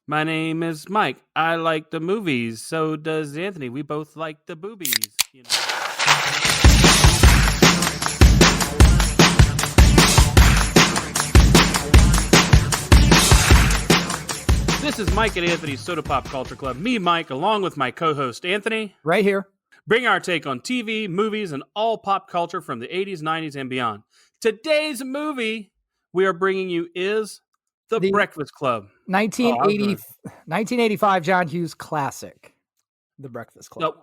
My name is Mike. I like the movies. So does Anthony. We both like the boobies. You know? This is Mike and Anthony's Soda Pop Culture Club. Me, Mike, along with my co-host Anthony. Right here. Bring our take on TV, movies, and all pop culture from the 80s, 90s, and beyond. Today's movie we are bringing you is The Breakfast Club. 1985 John Hughes classic, The Breakfast Club. No,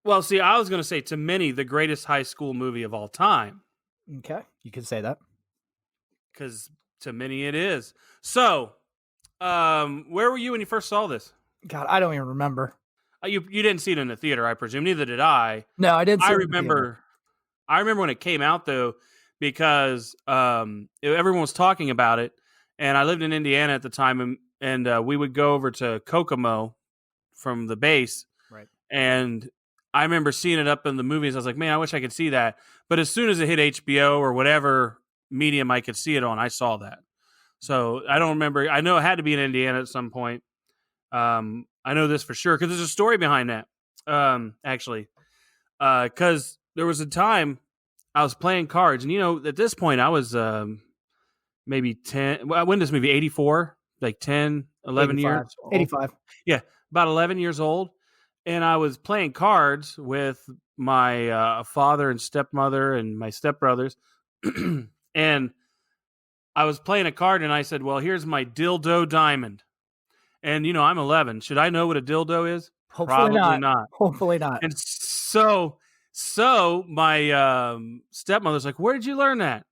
well, see, I was going to say, to many, the greatest high school movie of all time. Okay, you could say that. Because to many it is. So, where were you when you first saw this? God, I don't even remember. You didn't see it in the theater, I presume. Neither did I. No, I didn't see it in the theater. I remember when it came out, though, because everyone was talking about it. And I lived in Indiana at the time, and we would go over to Kokomo from the base. Right. And I remember seeing it up in the movies. I was like, man, I wish I could see that. But as soon as it hit HBO or whatever medium I could see it on, I saw that. So I don't remember. I know it had to be in Indiana at some point. I know this for sure because there's a story behind that, actually. Because there was a time I was playing cards. And, you know, at this point, I was maybe 10. Well, when did this movie? 84? Like 10, 11 years old? 85. Yeah, about 11 years old. And I was playing cards with my father and stepmother and my stepbrothers. And I was playing a card, and I said, well, here's my dildo diamond. And, you know, I'm 11. Should I know what a dildo is? Hopefully Probably not. Hopefully not. And so my stepmother's like, where did you learn that?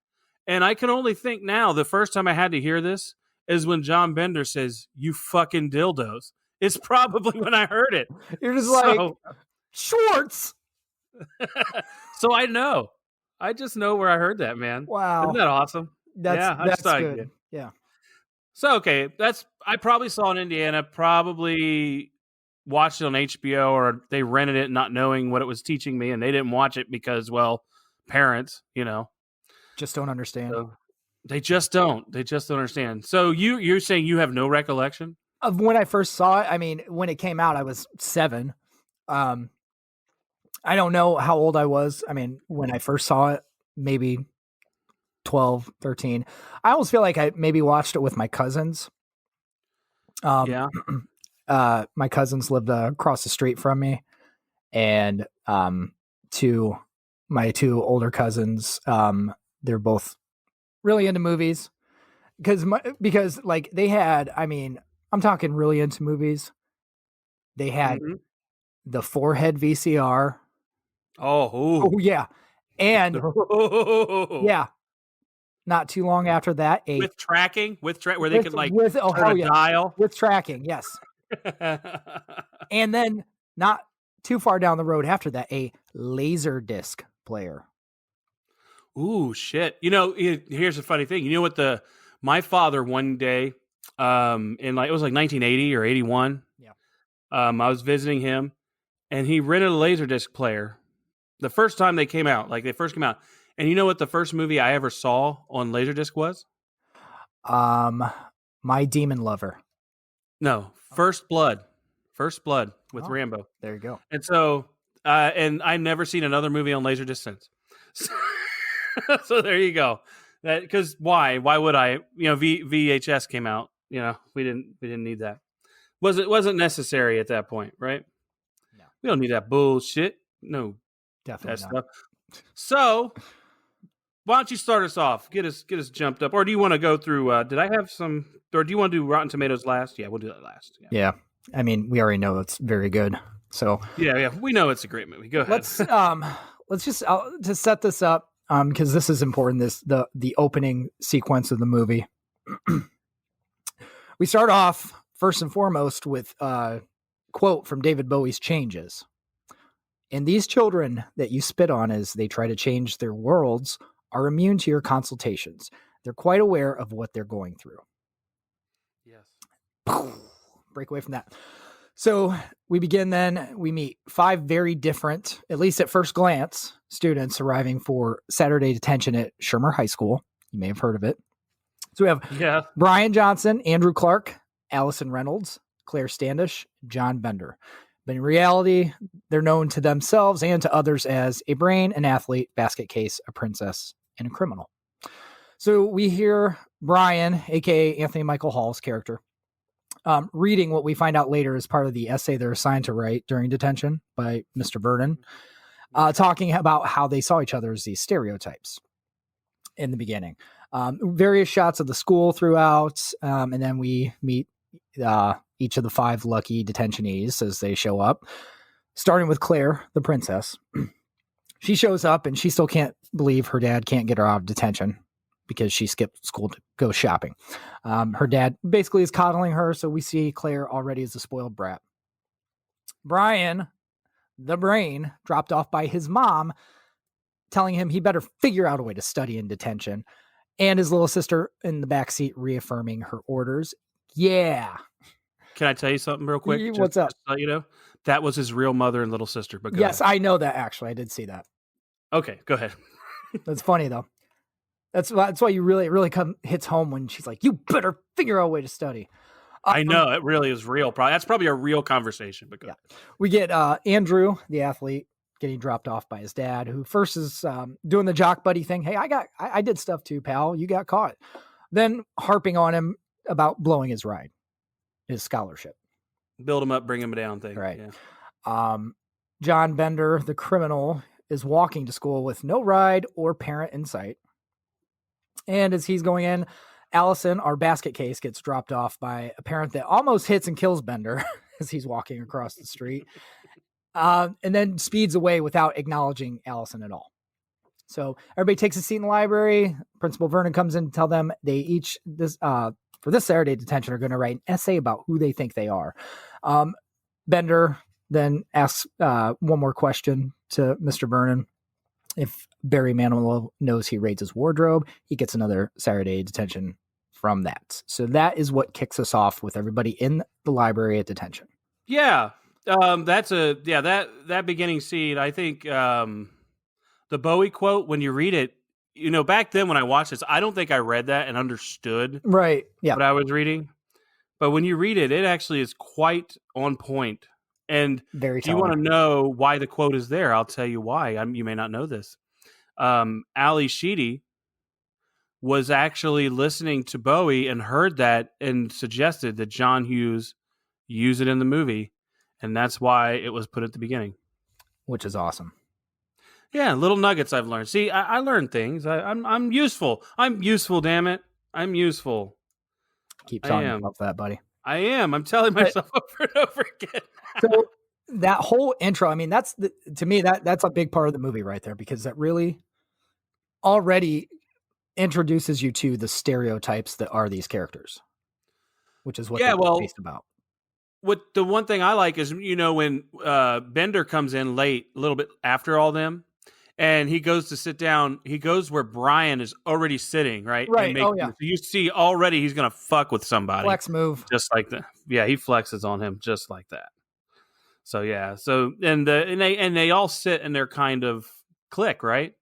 And I can only think now, the first time I had to hear this is when John Bender says, you fucking dildos. It's probably when I heard it. You're just like, Schwartz. So I know. I just know where I heard that, man. Wow. Isn't that awesome? That's good. Yeah. So, okay, I probably saw in Indiana, probably watched it on HBO, or they rented it not knowing what it was teaching me, and they didn't watch it because, well, parents, you know. Just don't understand. So they just don't. They just don't understand. So you're saying you have no recollection? Of when I first saw it? I mean, when it came out, I was 7. I don't know how old I was. I mean, when I first saw it, maybe 12, 13. I almost feel like I maybe watched it with my cousins. Yeah. My cousins lived across the street from me, and my two older cousins, they're both really into movies because like they had, I mean, I'm talking really into movies. They had the Forehead VCR. Oh yeah. And yeah, not too long after that, with tracking, where they could like turn a dial with tracking. Yes. And then not too far down the road after that, a laser disc player. Ooh, shit. You know, here's a funny thing. You know what my father one day, in like, it was like 1980 or 81. Yeah. I was visiting him, and he rented a Laserdisc player the first time they came out. Like, they first came out. And you know what the first movie I ever saw on Laserdisc was? My Demon Lover. No, First Blood. First Blood with Rambo. There you go. And so, and I've never seen another movie on Laserdisc since. So there you go. That, because why would I? You know, VHS came out. You know, we didn't need that. Wasn't necessary at that point, right? No, we don't need that bullshit. No, definitely that not. Stuff. So, why don't you start us off? Get us jumped up, or do you want to go through? Did I have some? Or do you want to do Rotten Tomatoes last? Yeah, we'll do that last. Yeah. I mean, we already know it's very good. So yeah, we know it's a great movie. Go ahead. Let's just to set this up. Because this is important, the opening sequence of the movie. We start off first and foremost with a quote from David Bowie's Changes. And these children that you spit on as they try to change their worlds are immune to your consultations. They're quite aware of what they're going through. Yes. Break away from that. So we begin then, we meet 5 very different, at least at first glance, students arriving for Saturday detention at Shermer High School. You may have heard of it. So we have Brian Johnson, Andrew Clark, Allison Reynolds, Claire Standish, John Bender. But in reality, they're known to themselves and to others as a brain, an athlete, basket case, a princess, and a criminal. So we hear Brian, aka Anthony Michael Hall's character, reading what we find out later is part of the essay they're assigned to write during detention by Mr. Vernon, talking about how they saw each other as these stereotypes in the beginning. Various shots of the school throughout, and then we meet each of the 5 lucky detentionees as they show up, starting with Claire, the princess. She shows up and she still can't believe her dad can't get her out of detention because she skipped school to go shopping. Her dad basically is coddling her, so we see Claire already as a spoiled brat. Brian, the brain, dropped off by his mom, telling him he better figure out a way to study in detention, and his little sister in the backseat reaffirming her orders. Yeah. Can I tell you something real quick? What's up? Just to let you know, that was his real mother and little sister. But yes, ahead. I know that actually. I did see that. Okay, go ahead. That's funny though. That's why you really hits home when she's like, "You better figure out a way to study." I know it really is real. That's probably a real conversation. But we get Andrew, the athlete, getting dropped off by his dad, who first is doing the jock buddy thing. Hey, I did stuff too, pal. You got caught. Then harping on him about blowing his ride, his scholarship. Build him up, bring him down thing. Right. Yeah. John Bender, the criminal, is walking to school with no ride or parent in sight. And as he's going in, Allison, our basket case, gets dropped off by a parent that almost hits and kills Bender as he's walking across the street. And then speeds away without acknowledging Allison at all. So everybody takes a seat in the library. Principal Vernon comes in to tell them they each, for this Saturday detention, are going to write an essay about who they think they are. Bender then asks one more question to Mr. Vernon. If Barry Manilow knows he raids his wardrobe, he gets another Saturday detention from that. So that is what kicks us off with everybody in the library at detention. Yeah. That beginning scene, I think the Bowie quote, when you read it, back then when I watched this, I don't think I read that and understood what I was reading. But when you read it, it actually is quite on point. And if you want to know why the quote is there, I'll tell you why. You may not know this. Ali Sheedy was actually listening to Bowie and heard that and suggested that John Hughes use it in the movie. And that's why it was put at the beginning. Which is awesome. Yeah, little nuggets I've learned. See, I learned things. I'm useful. I'm useful, damn it. I'm useful. Keep telling yourself that, buddy. I am. I'm telling myself over and over again. So that whole intro, I mean, to me, that's a big part of the movie right there, because that really already introduces you to the stereotypes that are these characters, which is what they're based about. What the one thing I like is, when Bender comes in late, a little bit after all them, and he goes to sit down, he goes where Brian is already sitting, right? Right. So you see already he's going to fuck with somebody. Flex move. Just like that. Yeah, he flexes on him just like that. So, yeah. So, and they all sit in their kind of clique, right?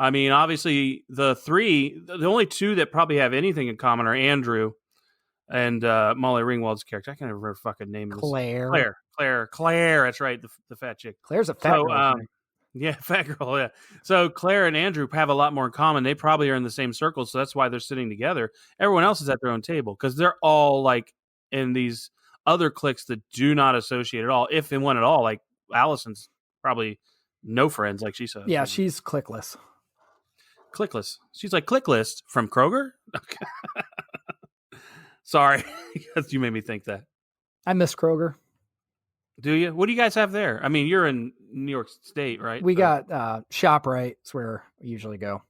I mean, obviously, the only 2 that probably have anything in common are Andrew and Molly Ringwald's character. I can't remember her fucking name. Claire. That's right. The fat chick. Claire's a fat girl. Yeah, fat girl. Yeah. So Claire and Andrew have a lot more in common. They probably are in the same circle, so that's why they're sitting together. Everyone else is at their own table because they're all like in these other cliques that do not associate at all, if and when at all. Like Allison's probably no friends, like she said. Yeah, she's clickless. Clickless. She's like Clicklist from Kroger. Sorry, you made me think that. I miss Kroger. Do you? What do you guys have there? I mean, you're in New York State, right? We got ShopRite. It's where we usually go.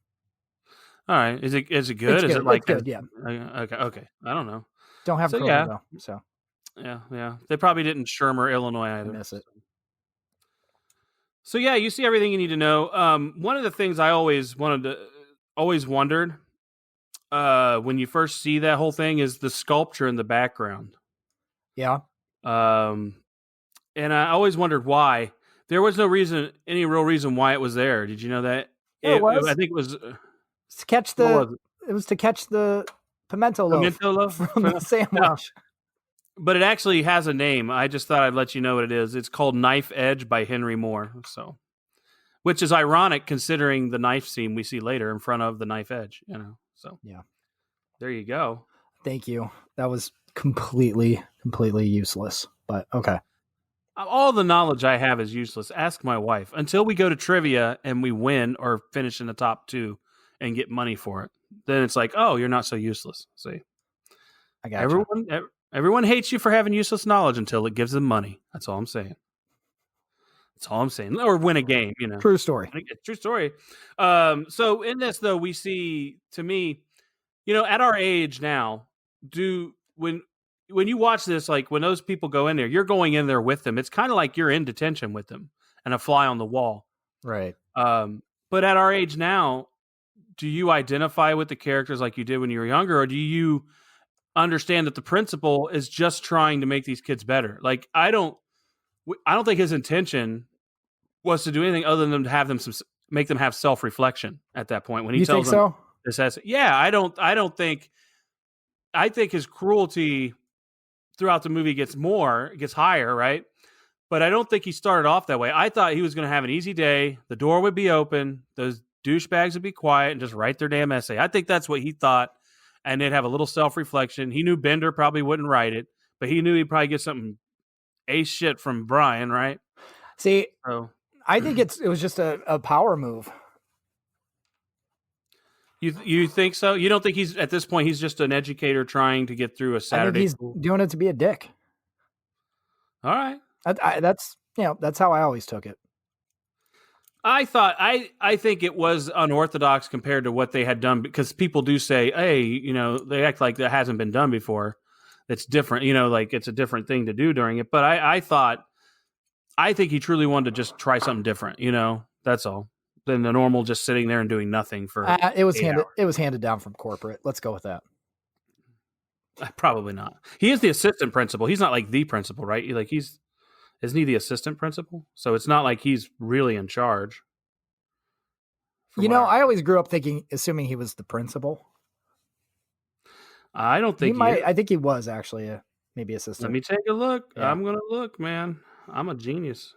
All right. Is it good? It's is it like good? Yeah. Okay. I don't know. Don't have Kroger though. So. Yeah. They probably didn't Shermer, Illinois either. I miss it. So yeah, you see everything you need to know. One of the things I always wondered when you first see that whole thing is the sculpture in the background. Yeah. And I always wondered why. There was any real reason why it was there. Did you know that? It was. I think it was to catch the. It was to catch the pimento loaf from the sandwich. but it actually has a name. I just thought I'd let you know what it is. It's called Knife Edge by Henry Moore. So, which is ironic considering the knife scene we see later in front of the knife edge. So Yeah. there you go. Thank you. That was completely useless. But okay. All the knowledge I have is useless. Ask my wife. Until we go to trivia and we win or finish in the top 2 and get money for it, then it's like, oh, you're not so useless. See, I got you. Everyone hates you for having useless knowledge until it gives them money. That's all I'm saying. That's all I'm saying. Or win a game, True story. True story. So in this, though, we see, to me, at our age now, when you watch this, like when those people go in there, you're going in there with them. It's kind of like you're in detention with them and a fly on the wall. Right. But at our age now, do you identify with the characters like you did when you were younger, or do you understand that the principal is just trying to make these kids better? Like, I don't think his intention was to do anything other than to have them make them have self-reflection at that point when he tells them. So? This has, yeah, I don't think. I think his cruelty throughout the movie gets higher, right? But I don't think he started off that way. I thought he was going to have an easy day. The door would be open. Those douchebags would be quiet and just write their damn essay. I think that's what he thought. And they'd have a little self-reflection. He knew Bender probably wouldn't write it, but he knew he'd probably get something ace shit from Brian, right? See, I think it was just a power move. You think so? You don't think he's at this point? He's just an educator trying to get through a Saturday. I think he's doing it to be a dick. All right, that's how I always took it. I thought I think it was unorthodox compared to what they had done, because people do say, hey, they act like that hasn't been done before. It's different, like it's a different thing to do during it. But I think he truly wanted to just try something different. That's all. Than the normal just sitting there and doing nothing for it was handed down from corporate. Let's go with that. Probably not. He is the assistant principal. He's not like the principal, right? Isn't he the assistant principal? So it's not like he's really in charge. I always grew up assuming he was the principal. I don't think I think he was actually maybe assistant. Let me take a look. Yeah. I'm gonna look, man. I'm a genius.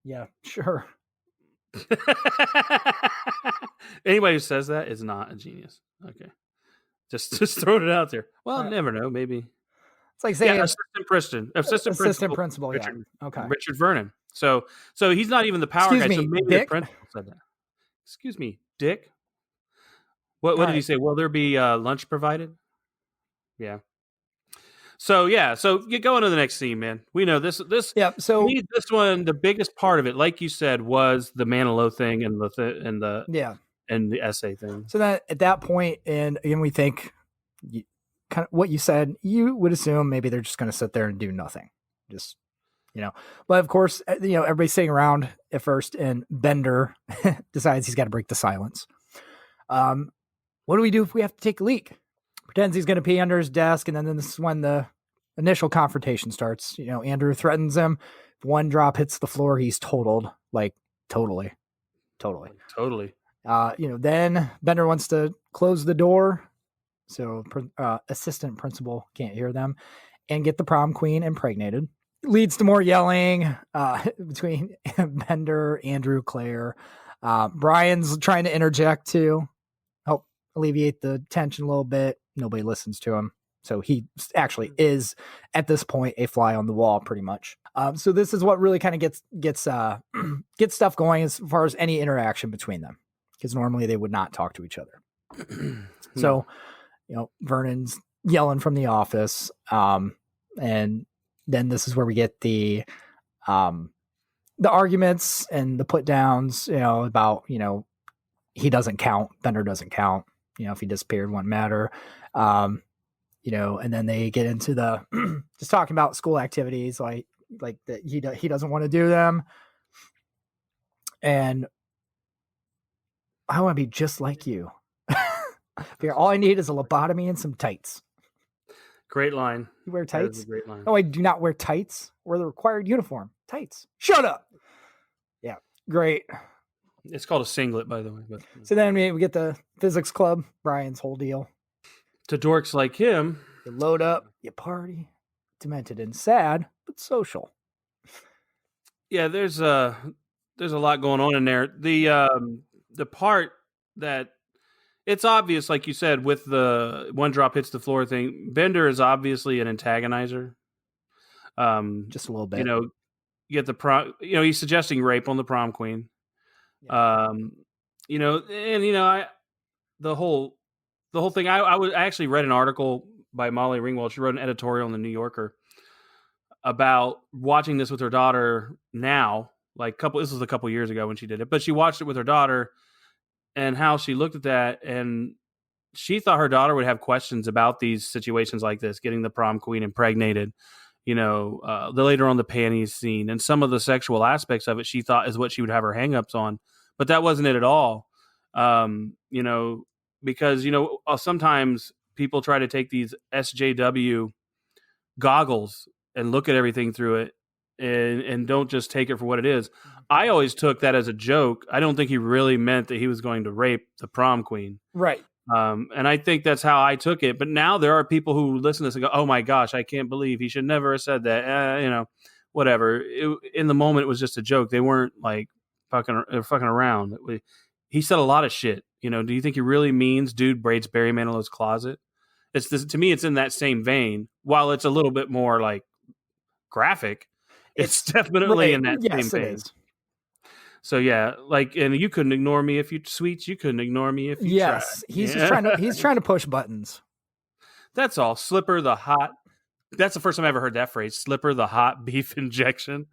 Yeah, sure. Anybody who says that is not a genius. Okay, just throwing it out there. Well, never know. Maybe it's like saying assistant principal. Richard, yeah. Okay, Richard Vernon. So he's not even the power guy. So maybe Dick? The principal said that. Excuse me, Dick. What did he say? Will there be lunch provided? Yeah. So you go into the next scene, man. We know this. Yeah. So this one, the biggest part of it, like you said, was the Manilow thing and the essay thing. So that at that point, and again, we think kind of what you said. You would assume maybe they're just going to sit there and do nothing, But of course, everybody's sitting around at first, and Bender decides he's got to break the silence. What do we do if we have to take a leak? Pretends he's going to pee under his desk, and then this is when the initial confrontation starts. Andrew threatens him. If one drop hits the floor, he's totaled. Like, totally. Then Bender wants to close the door, so assistant principal can't hear them, and get the prom queen impregnated. Leads to more yelling between Bender, Andrew, Claire. Brian's trying to interject to help alleviate the tension a little bit. Nobody listens to him. So he actually is, at this point, a fly on the wall, pretty much. So this is what really kind of gets stuff going as far as any interaction between them, because normally they would not talk to each other. So, Vernon's yelling from the office, and then this is where we get the arguments and the put downs, about he doesn't count, Bender doesn't count. If he disappeared, wouldn't matter. And then they get into the just talking about school activities, like that he doesn't want to do them. And I want to be just like you. All I need is a lobotomy and some tights. Great line. You wear tights? Great line. No, I do not wear tights. Wear the required uniform. Tights. Shut up. Yeah, great. It's called a singlet, by the way. But so then we get the physics club, Brian's whole deal. To dorks like him, you load up, you party, demented and sad, but social. Yeah, there's a lot going on in there. The part that it's obvious, like you said, with the one drop hits the floor thing, Bender is obviously an antagonizer. Just a little You bit. know, you get the prom. You know, he's suggesting rape on the prom queen. Yeah. Um, you know, and you know, the whole the whole thing. I actually read an article by Molly Ringwald. She wrote an editorial in the New Yorker about watching this with her daughter now. Like couple, this was a couple years ago when she did it, but she watched it with her daughter and how she looked at that, and she thought her daughter would have questions about these situations like this, getting the prom queen impregnated. You know, the later on the panties scene and some of the sexual aspects of it, she thought is what she would have her hangups on, but that wasn't it at all. You know, because you know sometimes people try to take these SJW goggles and look at everything through it and don't just take it for what it is. I always took that as a joke. I don't think he really meant that he was going to rape the prom queen. Right. And I think that's how I took it. But now there are people who listen to this and go, "Oh my gosh, I can't believe he should never have said that." You know, whatever. In the moment, it was just a joke. They weren't like fucking around. He said a lot of shit. You know, do you think he really means dude braids Barry Manilow's closet? It's this, to me, it's in that same vein. While it's a little bit more like graphic, it's definitely right. in that same Yes, it vein. is. So yeah, like, and you couldn't ignore me if you sweets. You couldn't ignore me if you Yes, tried. he's Yeah. just trying to push buttons. That's all. Slipper the hot. That's the first time I ever heard that phrase. Slipper the hot beef injection.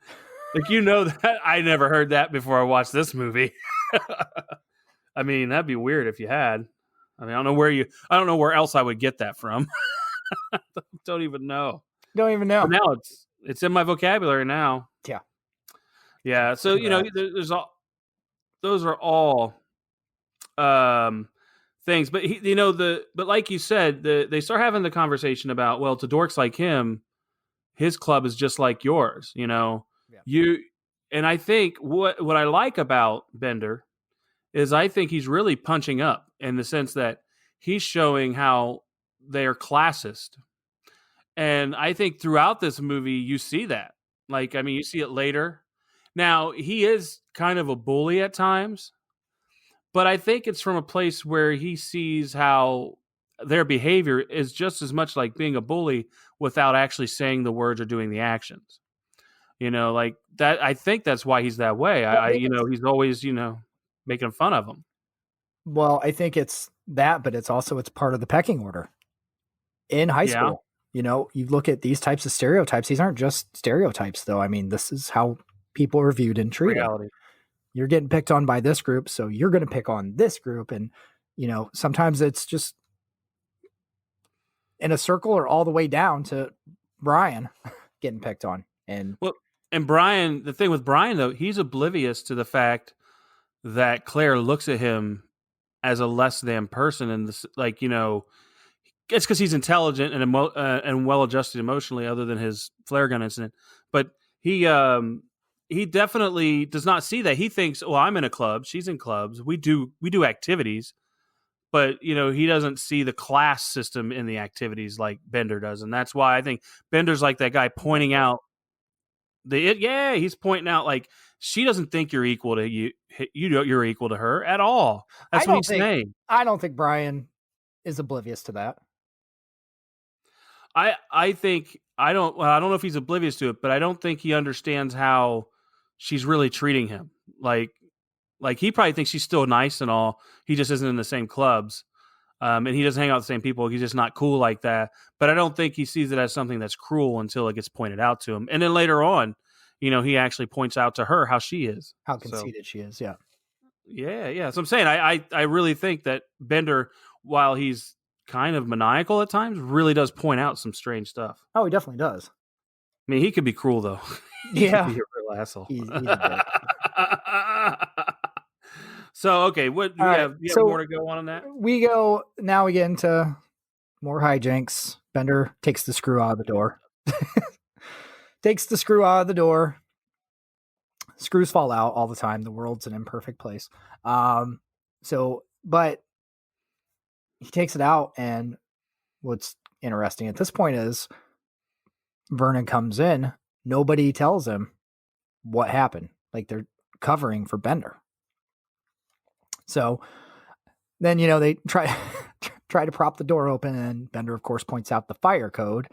Like, you know, that I never heard that before I watched this movie. I mean, that'd be weird if you had. I mean, I don't know where else I would get that from. Don't even know. Don't even know. But now it's in my vocabulary now. Yeah. Yeah. So, you know, there's all, those are all things, but you know, but like you said, they start having the conversation about, well, to dorks like him, his club is just like yours, you know. Yeah. And I think what I like about Bender is I think he's really punching up in the sense that he's showing how they are classist. And I think throughout this movie you see that. Like, I mean, you see it later. Now, he is kind of a bully at times, but I think it's from a place where he sees how their behavior is just as much like being a bully without actually saying the words or doing the actions. You know, like that. I think that's why he's that way. You know, he's always, you know, making fun of him. Well, I think it's that, but it's part of the pecking order in high school. You know, you look at these types of stereotypes. These aren't just stereotypes, though. I mean, this is how people are viewed and treated. Reality. You're getting picked on by this group, so you're going to pick on this group. And, you know, sometimes it's just in a circle or all the way down to Brian getting picked on. And well, and Brian, the thing with Brian, though, he's oblivious to the fact that Claire looks at him as a less than person. And this, like, you know, it's because he's intelligent and well adjusted emotionally, other than his flare gun incident. But he definitely does not see that. He thinks, "Well, I'm in a club. She's in clubs. We do activities." But you know, he doesn't see the class system in the activities like Bender does, and that's why I think Bender's like that guy pointing out he's pointing out like she doesn't think you're equal to you. You're equal to her at all. That's what he's saying. I don't think Brian is oblivious to that. I think I don't know if he's oblivious to it, but I don't think he understands how she's really treating him. Like he probably thinks she's still nice and all. He just isn't in the same clubs. And he doesn't hang out with the same people. He's just not cool like that. But I don't think he sees it as something that's cruel until it gets pointed out to him. And then later on, you know, he actually points out to her how she is. How conceited she is, yeah. Yeah. So I'm saying I really think that Bender, while he's kind of maniacal at times, really does point out some strange stuff. Oh, he definitely does. I mean, he could be cruel, though. Yeah. He could be a real asshole. He's a dick. So, okay, what do you have more to go on that? We get into more hijinks. Bender takes the screw out of the door. Screws fall out all the time. The world's an imperfect place. But he takes it out, and what's interesting at this point is Vernon comes in, nobody tells him what happened. Like they're covering for Bender. So then, they try to prop the door open, and Bender, of course, points out the fire code.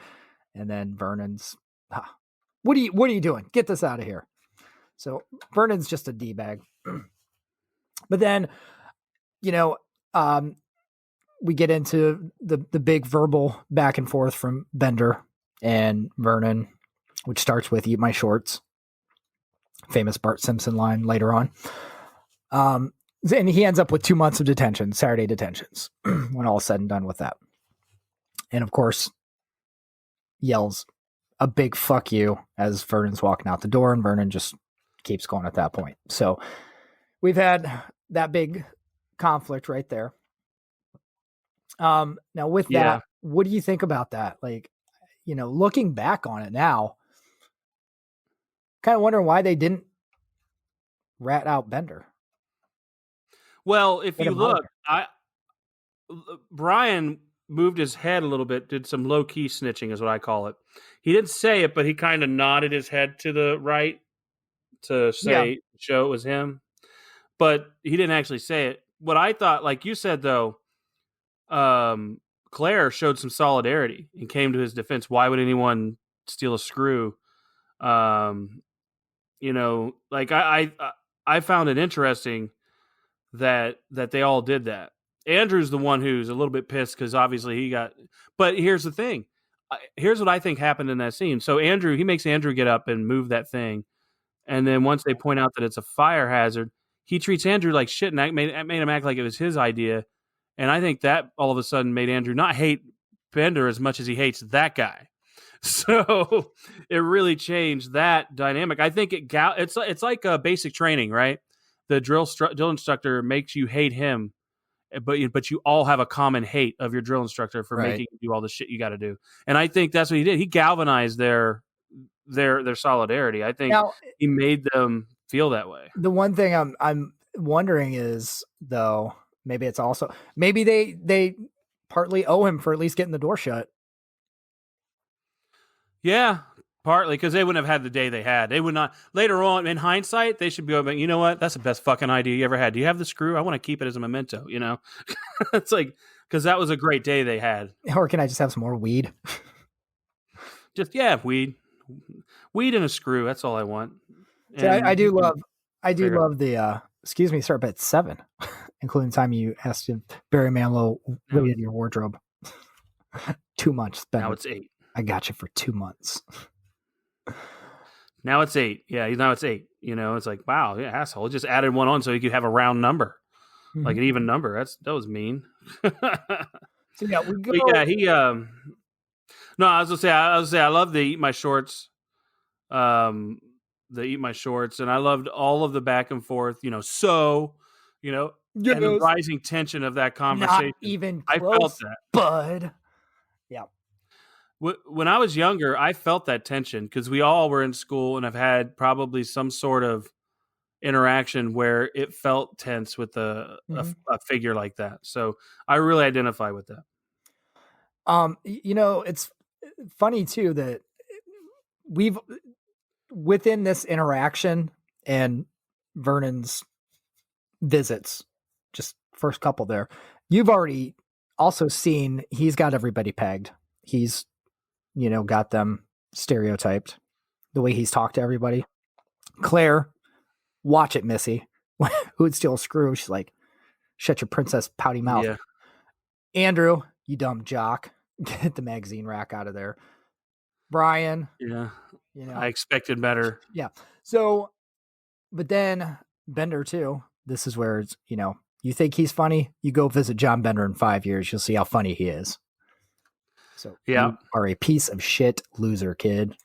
And then Vernon's, what are you doing? Get this out of here. So Vernon's just a D-bag. But then, we get into the big verbal back and forth from Bender and Vernon, which starts with "Eat my shorts," famous Bart Simpson line later on. And he ends up with 2 months of detention, Saturday detentions, when all is said and done with that. And of course, yells a big "fuck you" as Vernon's walking out the door, and Vernon just keeps going at that point. So we've had that big conflict right there. Now with that, what do you think about that? Like, looking back on it now, kind of wondering why they didn't rat out Bender. Well, if you look, Brian moved his head a little bit, did some low key snitching, is what I call it. He didn't say it, but he kind of nodded his head to the right to show it was him. But he didn't actually say it. What I thought, like you said, though, Claire showed some solidarity and came to his defense. Why would anyone steal a screw? Like I found it interesting that they all did that. Andrew's the one who's a little bit pissed because obviously he got. But here's the thing. Here's what I think happened in that scene. So he makes Andrew get up and move that thing, and then once they point out that it's a fire hazard, he treats Andrew like shit and made him act like it was his idea. And I think that all of a sudden made Andrew not hate Bender as much as he hates that guy. So it really changed that dynamic. I think it's like a basic training, right? The drill instructor makes you hate him, but you all have a common hate of your drill instructor for making you do all the shit you got to do. And I think that's what he did. He galvanized their solidarity. I think he made them feel that way. The one thing I'm wondering is, though, maybe they partly owe him for at least getting the door shut. Yeah, partly because they wouldn't have had the day they had. They would not. Later on, in hindsight, they should be open. You know what? That's the best fucking idea you ever had. Do you have the screw? I want to keep it as a memento. It's like, because that was a great day they had. Or can I just have some more weed? Weed and a screw. That's all I want. So I do love the. Excuse me, sir, but it's 7, including the time you asked if Barry Manilow raided your wardrobe. 2 months. Now it's 8. I got you for 2 months. Now it's 8. Yeah, now it's 8. It's like, wow, yeah, asshole. Just added one on so he could have a round number, like an even number. That was mean. So yeah, we go. But yeah, he. No, I was gonna say, I love the Eat My Shorts. The Eat My Shorts, and I loved all of the back and forth. And the rising tension of that conversation. Not even close, I felt that, bud. Yeah. When I was younger, I felt that tension because we all were in school and have had probably some sort of interaction where it felt tense with a figure like that. So I really identify with that. It's funny too that we've within this interaction and Vernon's visits, just first couple there, you've already also seen he's got everybody pegged. He's got them stereotyped the way he's talked to everybody. Claire, watch it, Missy. Who would steal a screw? She's like, shut your princess pouty mouth. Yeah. Andrew, you dumb jock. Get the magazine rack out of there. Brian. Yeah. I expected better. Yeah. So, but then Bender too. This is where it's, you think he's funny? You go visit John Bender in 5 years. You'll see how funny he is. So you are a piece of shit loser, kid.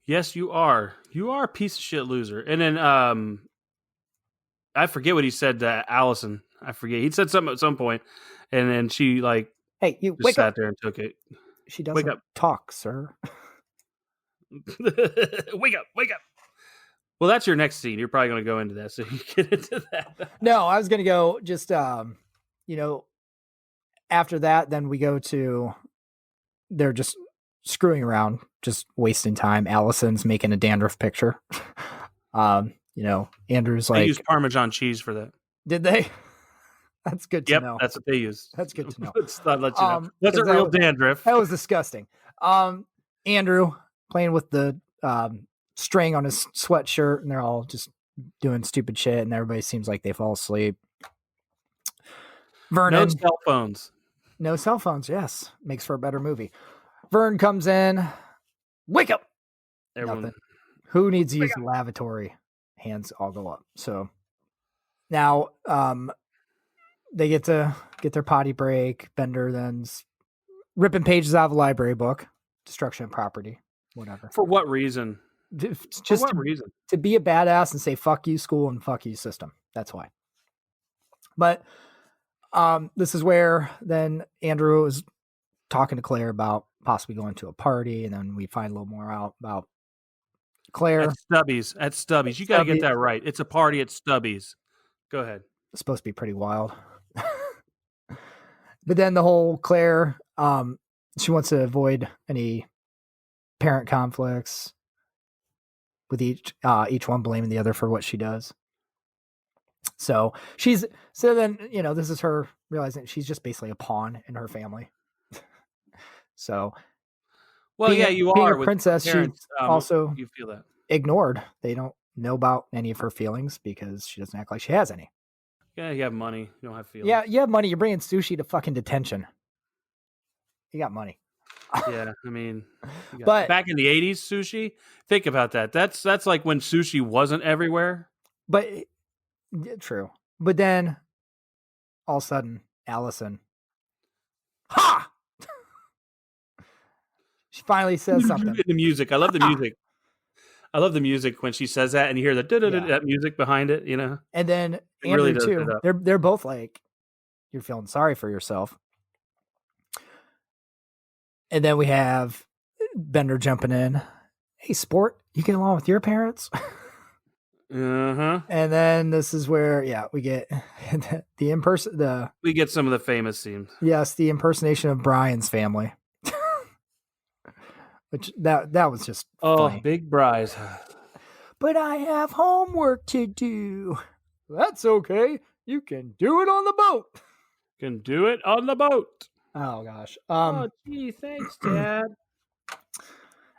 Yes, you are. You are a piece of shit loser. And then I forget what he said to Allison. I forget. He said something at some point, and then she hey, you just sat there and took it. She doesn't talk, sir. Wake up. Well, that's your next scene. You're probably going to go into that, so you get into that. No, I was going to go just, after that, then we go to, they're just screwing around, just wasting time. Allison's making a dandruff picture. Andrew's I like, used Parmesan cheese for that. did they? That's good to Yep, know. that's what they used. That's good to know. Let's not let you know. 'cause Wasn't real dandruff. That was disgusting. Andrew playing with the string on his sweatshirt, and they're all just doing stupid shit, and everybody seems like they fall asleep. Vernon, No cell phones. no cell phones. Yes, makes for a better movie. Vern comes in. Wake up! Everyone. Nothing. Who needs to use the lavatory? Hands all go up. So now they get to get their potty break. Bender then's ripping pages out of a library book. Destruction of property. Whatever. For what reason? Just For what reason? to be a badass and say fuck you school and fuck you system. That's why. But this is where then Andrew is talking to Claire about possibly going to a party, and then we find a little more out about Claire. At Stubby's. You got to get that right. It's a party at Stubby's. Go ahead. It's supposed to be pretty wild. But then the whole Claire, she wants to avoid any parent conflicts with each one blaming the other for what she does. So then, this is her realizing she's just basically a pawn in her family. So, Well, being yeah, you being are a with princess. parents, She also you feel that. ignored. They don't know about any of her feelings because she doesn't act like she has any. Yeah, you have money. You don't have feelings. Yeah, you have money. You're bringing sushi to fucking detention. You got money. Yeah, I mean, But- back in the 80s, sushi, think about that. That's like when sushi wasn't everywhere. But true. But then all of a sudden, Allison, ha! She finally says something. The music. I love the music. I love the music when she says that, and you hear the that music behind it. And then It Andrew really does too. it up. They're both like, you're feeling sorry for yourself. And then we have Bender jumping in. Hey, sport, you get along with your parents? Uh-huh. And then this is where, we get We get some of the famous scenes. Yes, the impersonation of Brian's family. Which that was just funny. Big Bryce. But I have homework to do. That's okay. You can do it on the boat. Can do it on the boat. Oh gosh. Gee, thanks, Dad.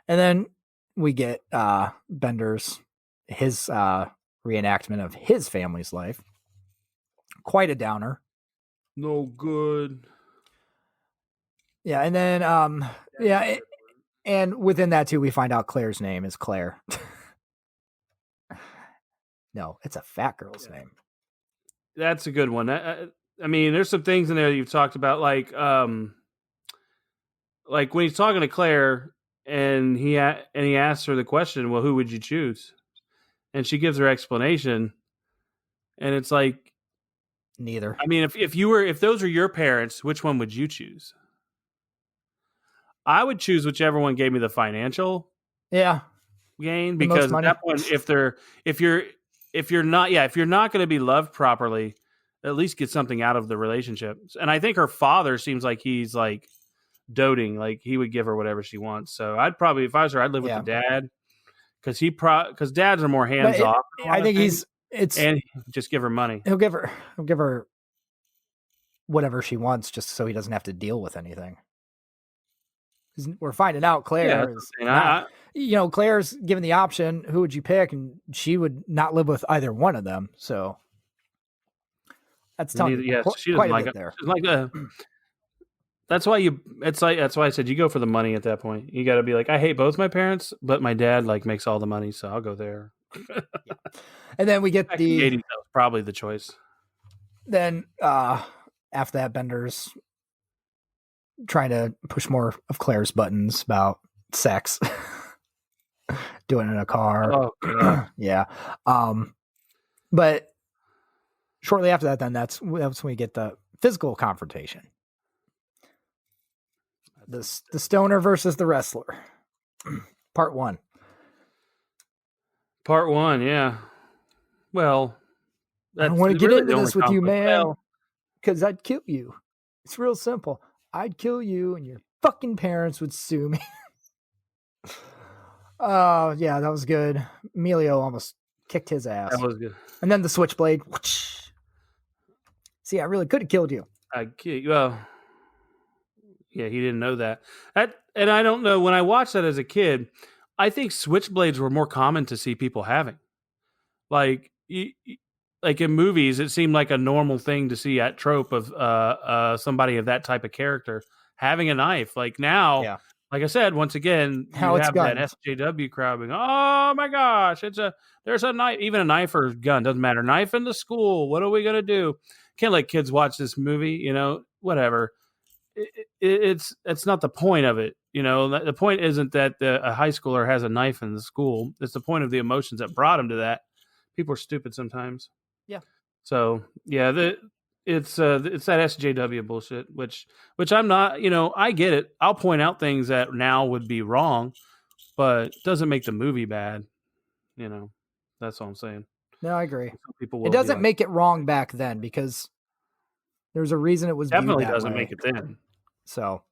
And then we get Bender's his reenactment of his family's life. Quite a downer. No good. Yeah, and then and within that too, we find out Claire's name is Claire. No, it's a fat girl's name. That's a good one. I mean, there's some things in there that you've talked about, like when he's talking to Claire and he asks her the question, well, who would you choose? And she gives her explanation, and it's like, Neither. I mean, if those were your parents, which one would you choose? I would choose whichever one gave me the financial gain, because at that point, if you're not going to be loved properly, at least get something out of the relationship. And I think her father seems like he's like doting, like he would give her whatever she wants. So I'd probably, if I was her, I'd live with the dad, because dads are more hands off. I think and just give her money. He'll give her whatever she wants, just so he doesn't have to deal with anything. We're finding out Claire is not, Claire's given the option, who would you pick? And she would not live with either one of them. So that's telling you she quite doesn't a bit there. That's why that's why I said you go for the money at that point. You got to be like, I hate both my parents, but my dad makes all the money, so I'll go there. And then we get Back in the 80s, that was probably the choice. Then after that, Bender's trying to push more of Claire's buttons about sex, doing it in a car. Oh, God. Yeah. But shortly after that, then that's when we get the physical confrontation. The stoner versus the wrestler. Part 1. Part 1, yeah. Well, I don't want to get into this with you, man, because I'd kill you. It's real simple. I'd kill you and your fucking parents would sue me. Oh yeah, that was good. Emilio almost kicked his ass. That was good. And then the switchblade. See, I really could have killed you. Well, yeah, he didn't know that. And I don't know. When I watched that as a kid, I think switchblades were more common to see people having. Like, like in movies, it seemed like a normal thing to see at trope of somebody of that type of character having a knife. Like now, Yeah. like I said, once again, How you it's have that guns. SJW crowd being, oh my gosh, there's a knife, even a knife or gun, doesn't matter. Knife in the school. What are we gonna do? Can't let kids watch this movie, whatever. It's not the point of it. The point isn't that a high schooler has a knife in the school. It's the point of the emotions that brought him to that. People are stupid sometimes. Yeah. So yeah, it's that SJW bullshit, which I'm not. I get it. I'll point out things that now would be wrong, but it doesn't make the movie bad. That's all I'm saying. No, I agree. Some people It will doesn't make it wrong back then because there's a reason it was viewed definitely that doesn't way. make it then. So,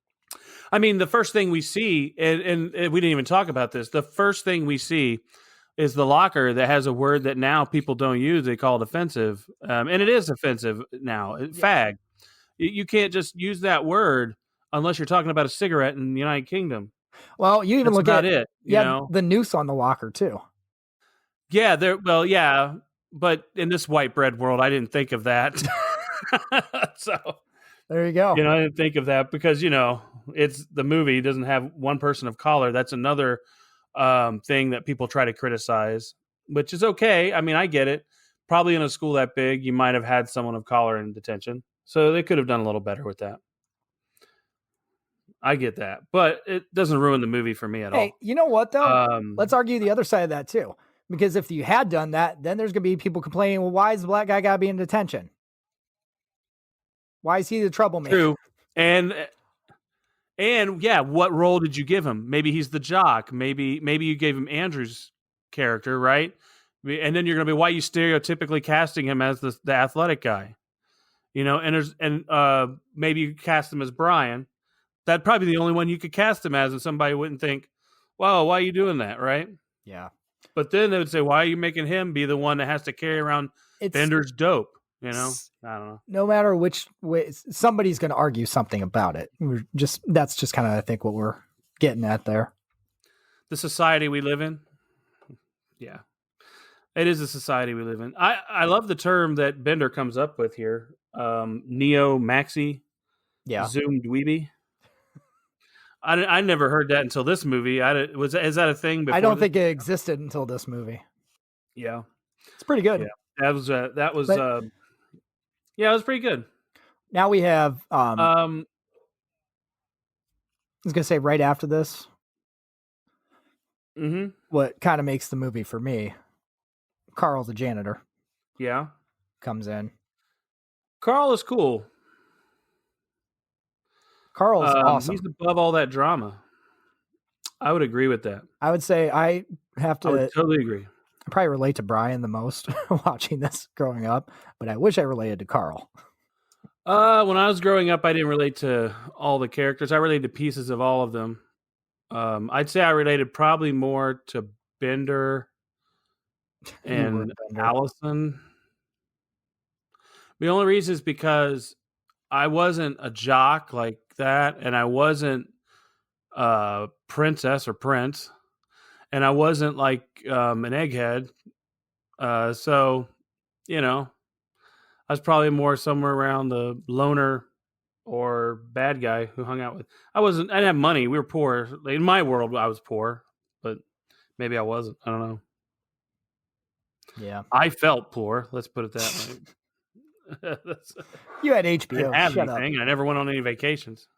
I mean, the first thing we see, and we didn't even talk about this. The first thing we see is the locker that has a word that now people don't use. They call it offensive, and it is offensive now. Fag. You can't just use that word unless you're talking about a cigarette in the United Kingdom. well, you even That's look about at it. the noose on the locker too. Yeah, yeah, but in this white bread world, I didn't think of that. So there you go. I didn't think of that because it's the movie doesn't have one person of color. That's another thing that people try to criticize, which is okay. I mean, I get it. Probably in a school that big, you might have had someone of color in detention, so they could have done a little better with that. I get that, but it doesn't ruin the movie for me at all. Hey, you know what though? Let's argue the other side of that too. Because if you had done that, then there's going to be people complaining, well, why is the black guy got to be in detention? Why is he the troublemaker? True. And yeah, what role did you give him? Maybe he's the jock. Maybe you gave him Andrew's character, right? And then you're going to be, why are you stereotypically casting him as the athletic guy? And maybe you cast him as Brian. That'd probably be the only one you could cast him as, and somebody wouldn't think, "Well, why are you doing that?" Right? Yeah. But then they would say, "Why are you making him be the one that has to carry around Bender's dope?" I don't know. No matter which way, somebody's going to argue something about it. That's just kind of, I think, what we're getting at there. The society we live in. Yeah, it is the society we live in. I love the term that Bender comes up with here. Neo maxi. Yeah. Zoom dweeby. I never heard that until this movie. Is that a thing before? I don't think it existed until this movie. Yeah. It's pretty good. Yeah. That was yeah, it was pretty good. Now we have I was gonna say right after this. Mm-hmm. What kind of makes the movie for me? Carl the janitor. Yeah. Comes in. Carl is cool. Carl's awesome. He's above all that drama. I would agree with that. I would say I would totally agree. I probably relate to Brian the most watching this growing up, but I wish I related to Carl. When I was growing up, I didn't relate to all the characters. I related to pieces of all of them. I'd say I related probably more to Bender and Allison. The only reason is because I wasn't a jock like that, and I wasn't princess or prince, and I wasn't like an egghead. So, I was probably more somewhere around the loner or bad guy who hung out with. I didn't have money. We were poor. In my world, I was poor, but maybe I wasn't. I don't know. Yeah. I felt poor. Let's put it that way. You had HBO. I didn't have anything. And I never went on any vacations.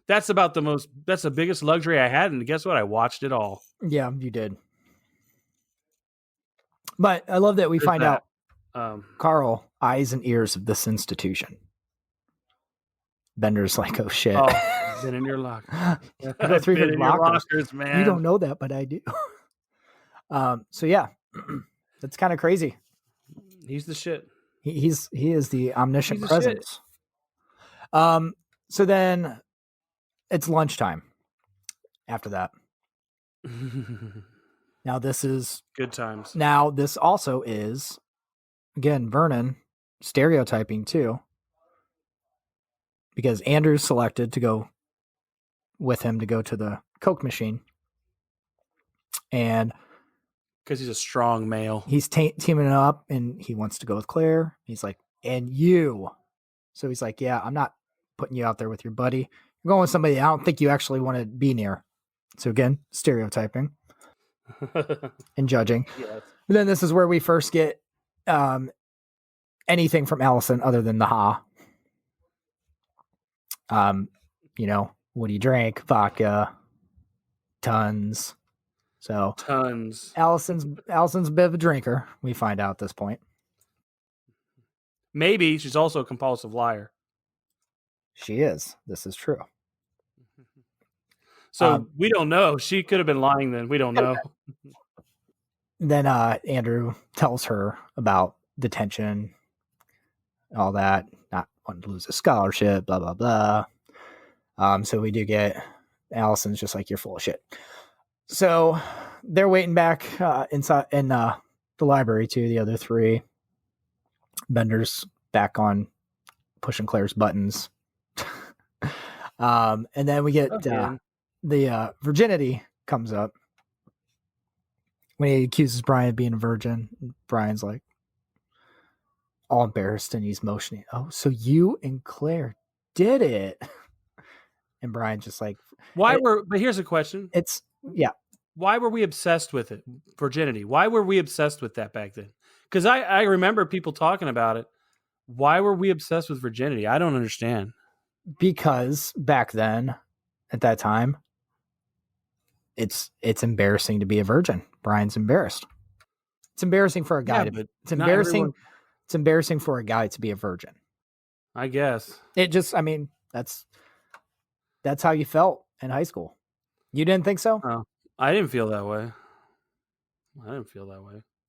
That's the biggest luxury I had. And guess what? I watched it all. Yeah, you did. But I love that we find out Carl, eyes and ears of this institution. Bender's like, oh shit. Oh, been in your locker. Go through your lockers, man. You don't know that, but I do. So yeah, that's kind of crazy. He's the shit. He is the omniscient presence. So then it's lunchtime after that. Now this times. also is, again, Vernon stereotyping too, because Andrew's selected to go with him to go to the Coke machine, and Because he's a strong male. he's teaming it up, and he wants to go with Claire. He's like, and you. So he's like, yeah, I'm not putting you out there with your buddy. You're going with somebody I don't think you actually want to be near. So again, stereotyping and judging. Yes. But then this is where we first get anything from Allison other than the ha. What do you drink? Vodka. Tons. So Tons. Allison's a bit of a drinker, we find out at this point. Maybe she's also a compulsive liar. She is. This is true. So we don't know. She could have been lying then. We don't know. Then Andrew tells her about detention, all that, not wanting to lose a scholarship, blah, blah, blah. So we do get Allison's just like, you're full of shit. So they're waiting back inside in the library too, the other three. Bender's back on pushing Claire's buttons. And then we get the virginity comes up when he accuses Brian of being a virgin. Brian's like all embarrassed and he's motioning. Oh, so you and Claire did it. And Brian's just like, but here's a question. Why were we obsessed with it? Virginity. Why were we obsessed with that back then? Because I remember people talking about it. Why were we obsessed with virginity? I don't understand. Because back then, at that time, it's embarrassing to be a virgin. Brian's embarrassed. It's embarrassing for a guy it's embarrassing. It's embarrassing for a guy to be a virgin. I guess. That's how you felt in high school. You didn't think so? Oh, I didn't feel that way.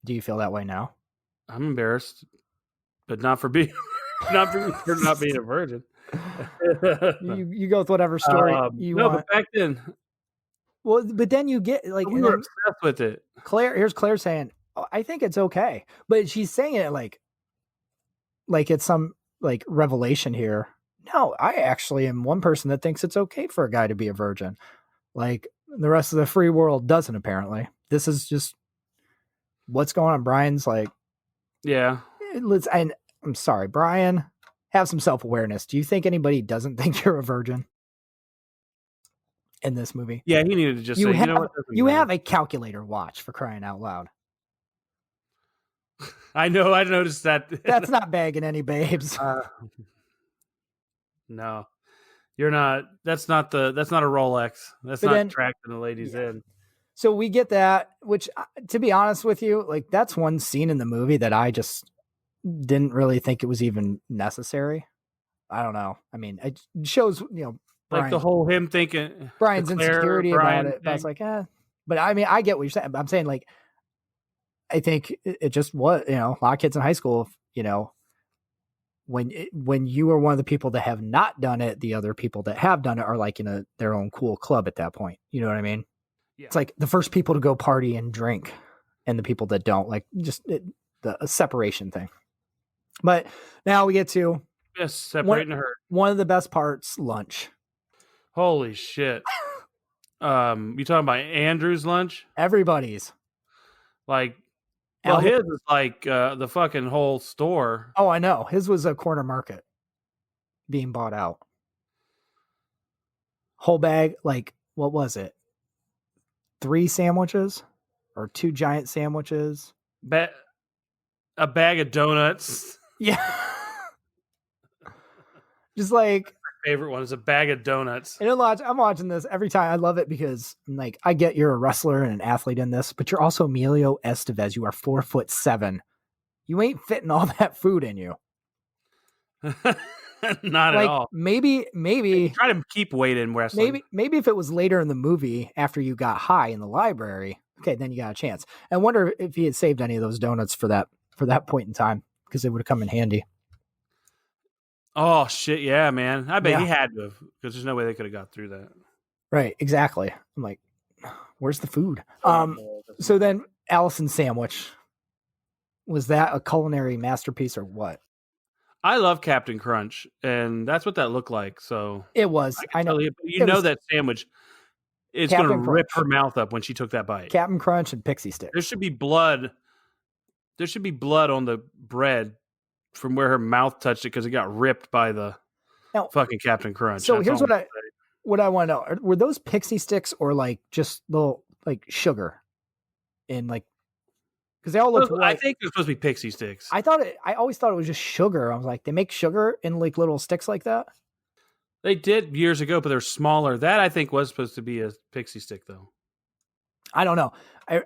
Do you feel that way now? I'm embarrassed, but not for being not being a virgin. you go with whatever story you want. But back then. Well, but then you get like we were obsessed with it. Here's Claire saying, oh, I think it's okay. But she's saying it like it's some like revelation here. No, I actually am one person that thinks it's okay for a guy to be a virgin. Like the rest of the free world doesn't, apparently. This is just what's going on. Brian's like, yeah. I'm sorry, Brian, have some self-awareness. Do you think anybody doesn't think you're a virgin in this movie? Yeah, he needed to just say, you have a calculator watch, for crying out loud. I know. I noticed that. That's not bagging any babes. No, you're not. That's not a Rolex. That's not tracking the ladies in. So we get that, which, to be honest with you, like that's one scene in the movie that I just didn't really think it was even necessary. I don't know. I mean, it shows, like the whole him thinking Brian's insecurity about it. But I was like, But I mean, I get what you're saying. I'm saying, like, I think it just was, a lot of kids in high school, when you are one of the people that have not done it, the other people that have done it are like in their own cool club at that point. You know what I mean? Yeah. It's like the first people to go party and drink and the people that don't, like just the separation thing. But now we get to separating her. One of the best parts, lunch. Holy shit. You talking about Andrew's lunch? Everybody's. Like, well, his is like the fucking whole store. Oh, I know. His was a corner market being bought out. Whole bag, like, what was it? 3 sandwiches or 2 giant sandwiches? A bag of donuts. Yeah. Just like my favorite one is a bag of donuts. And I'm watching this every time. I love it because I'm like, I get you're a wrestler and an athlete in this, but you're also Emilio Estevez. You are 4'7". You ain't fitting all that food in you. Not at all. Maybe try to keep weight in wrestling. Maybe if it was later in the movie after you got high in the library, okay, then you got a chance. I wonder if he had saved any of those donuts for that point in time, because they would have come in handy. Oh shit, yeah, man. I bet he had to have, because there's no way they could have got through that. Right, exactly. I'm like, Where's the food? So then Allison's sandwich, was that a culinary masterpiece or what? I love Captain Crunch, and that's what that looked like. So It was. I I can know. tell you, you It know was that sandwich is going to Captain rip Crunch. her mouth up when she took that bite. Captain Crunch and Pixie There Sticks. should be blood. There should be blood on the bread from where her mouth touched it because it got ripped by the Now, fucking Captain Crunch. so That's here's all what I want to know. Were those Pixie Sticks or like just little like sugar in like, because they all looked I white. think they're supposed to be pixie sticks. I always thought it was just sugar. I was like, they make sugar in like little sticks like that. They did years ago, but they're smaller. That I think was supposed to be a pixie stick, though. I don't know. I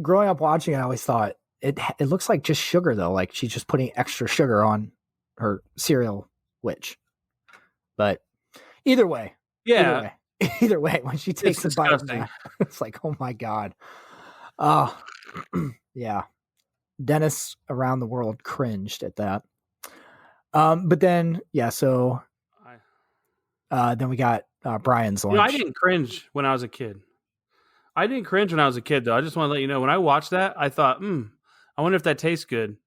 growing up watching it, I always thought it looks like just sugar though. Like she's just putting extra sugar on her cereal witch. But either way, Yeah, either way, when she takes a bite of disgusting. that, it's like, oh my God. Yeah. Dennis around the world cringed at that. But then, yeah, so then we got Brian's lunch. I didn't cringe when I was a kid. I didn't cringe when I was a kid, though. I just want to let you know, when I watched that, I thought, I wonder if that tastes good.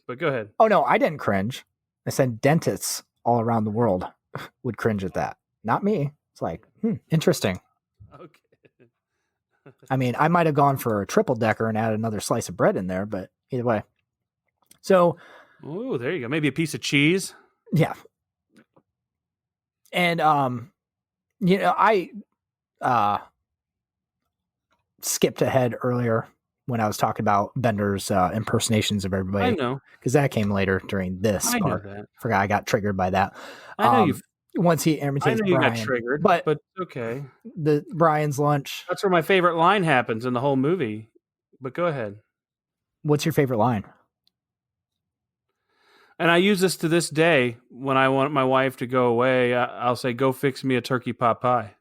But go ahead. Oh, no, I didn't cringe. I said dentists all around the world would cringe at that. Not me. It's like, interesting. Okay. I mean, I might have gone for a triple decker and added another slice of bread in there, but either way. So, oh, there you go. Maybe a piece of cheese. Yeah. And I skipped ahead earlier when I was talking about Bender's impersonations of everybody. I know, because that came later during this part. Forgot I got triggered by that. I know you. Once he imitates I know Brian, you got triggered, but okay. The Brian's lunch. That's where my favorite line happens in the whole movie. But go ahead. What's your favorite line? And I use this to this day when I want my wife to go away. I'll say, "Go fix me a turkey pot pie."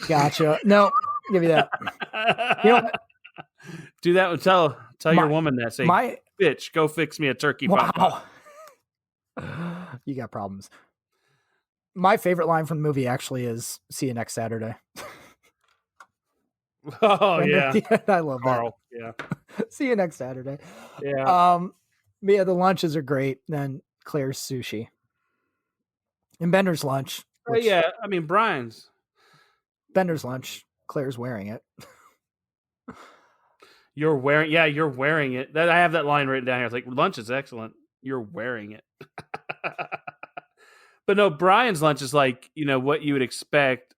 Gotcha. No, give me that. You know, do that. Tell your woman that. Say, bitch, go fix me a turkey pot pie. You got problems. My favorite line from the movie actually is "See you next Saturday." Oh yeah, I love Carl. That. Yeah, see you next Saturday. Yeah. But yeah, the lunches are great. Then Claire's sushi and Bender's lunch. Yeah, I mean Brian's. Bender's lunch. Claire's wearing it. You're wearing it. I have that line written down here. It's like, lunch is excellent. You're wearing it. But no, Brian's lunch is like, what you would expect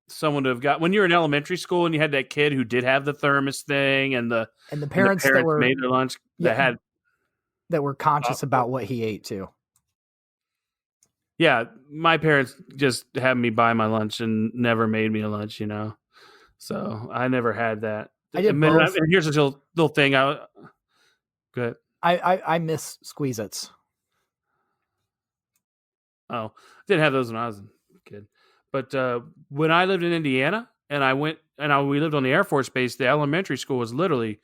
someone to have got when you were in elementary school and you had that kid who did have the thermos thing and the parents that were made their lunch that were conscious about what he ate too. Yeah, my parents just had me buy my lunch and never made me a lunch, So I never had that. I did both. And here's a little thing. Good. I miss Squeeze-Its. Oh, didn't have those when I was a kid. But when I lived in Indiana and we lived on the Air Force Base, the elementary school was literally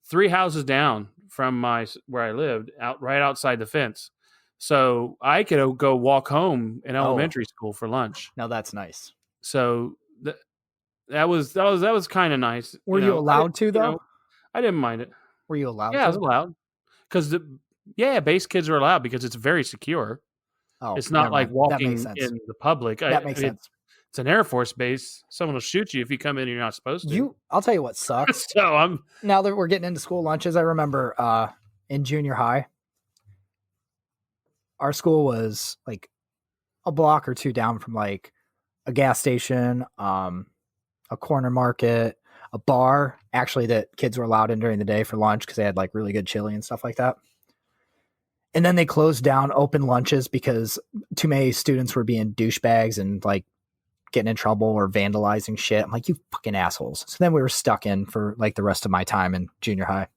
3 houses down from where I lived, right outside the fence. So I could go walk home in elementary school for lunch. Now that's nice. So that was kind of nice. Were you allowed to though? I didn't mind it. Were you allowed? Yeah, I was allowed. Because base kids are allowed because it's very secure. Oh, it's not like walking in the public. That makes sense. It's an Air Force base. Someone will shoot you if you come in and you're not supposed to. I'll tell you what sucks. Now that we're getting into school lunches, I remember in junior high, our school was like a block or two down from like a gas station, a corner market, a bar, actually, that kids were allowed in during the day for lunch because they had like really good chili and stuff like that. And then they closed down open lunches because too many students were being douchebags and like getting in trouble or vandalizing shit. I'm like, you fucking assholes. So then we were stuck in for like the rest of my time in junior high.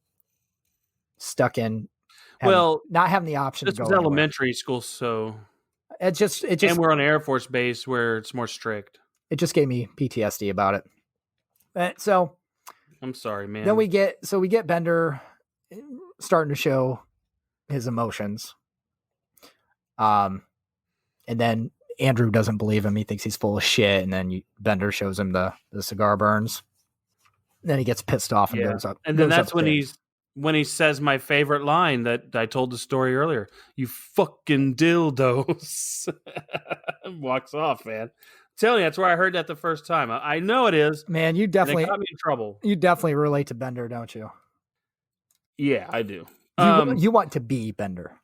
Stuck in. Not having the option to go. This was elementary school, so it just and we're on an Air Force base where it's more strict. It just gave me PTSD about it. So I'm sorry, man. Then we get Bender starting to show his emotions. And then Andrew doesn't believe him. He thinks he's full of shit. And then Bender shows him the cigar burns. Then he gets pissed off and Yeah. goes up. And then goes that's upstairs. when he says my favorite line that I told the story earlier. You fucking dildos. Walks off, man. I'm telling you, that's where I heard that the first time. I know it is. Man, you And it definitely got me in trouble. relate to Bender, don't you? Yeah, I do. You want to be Bender.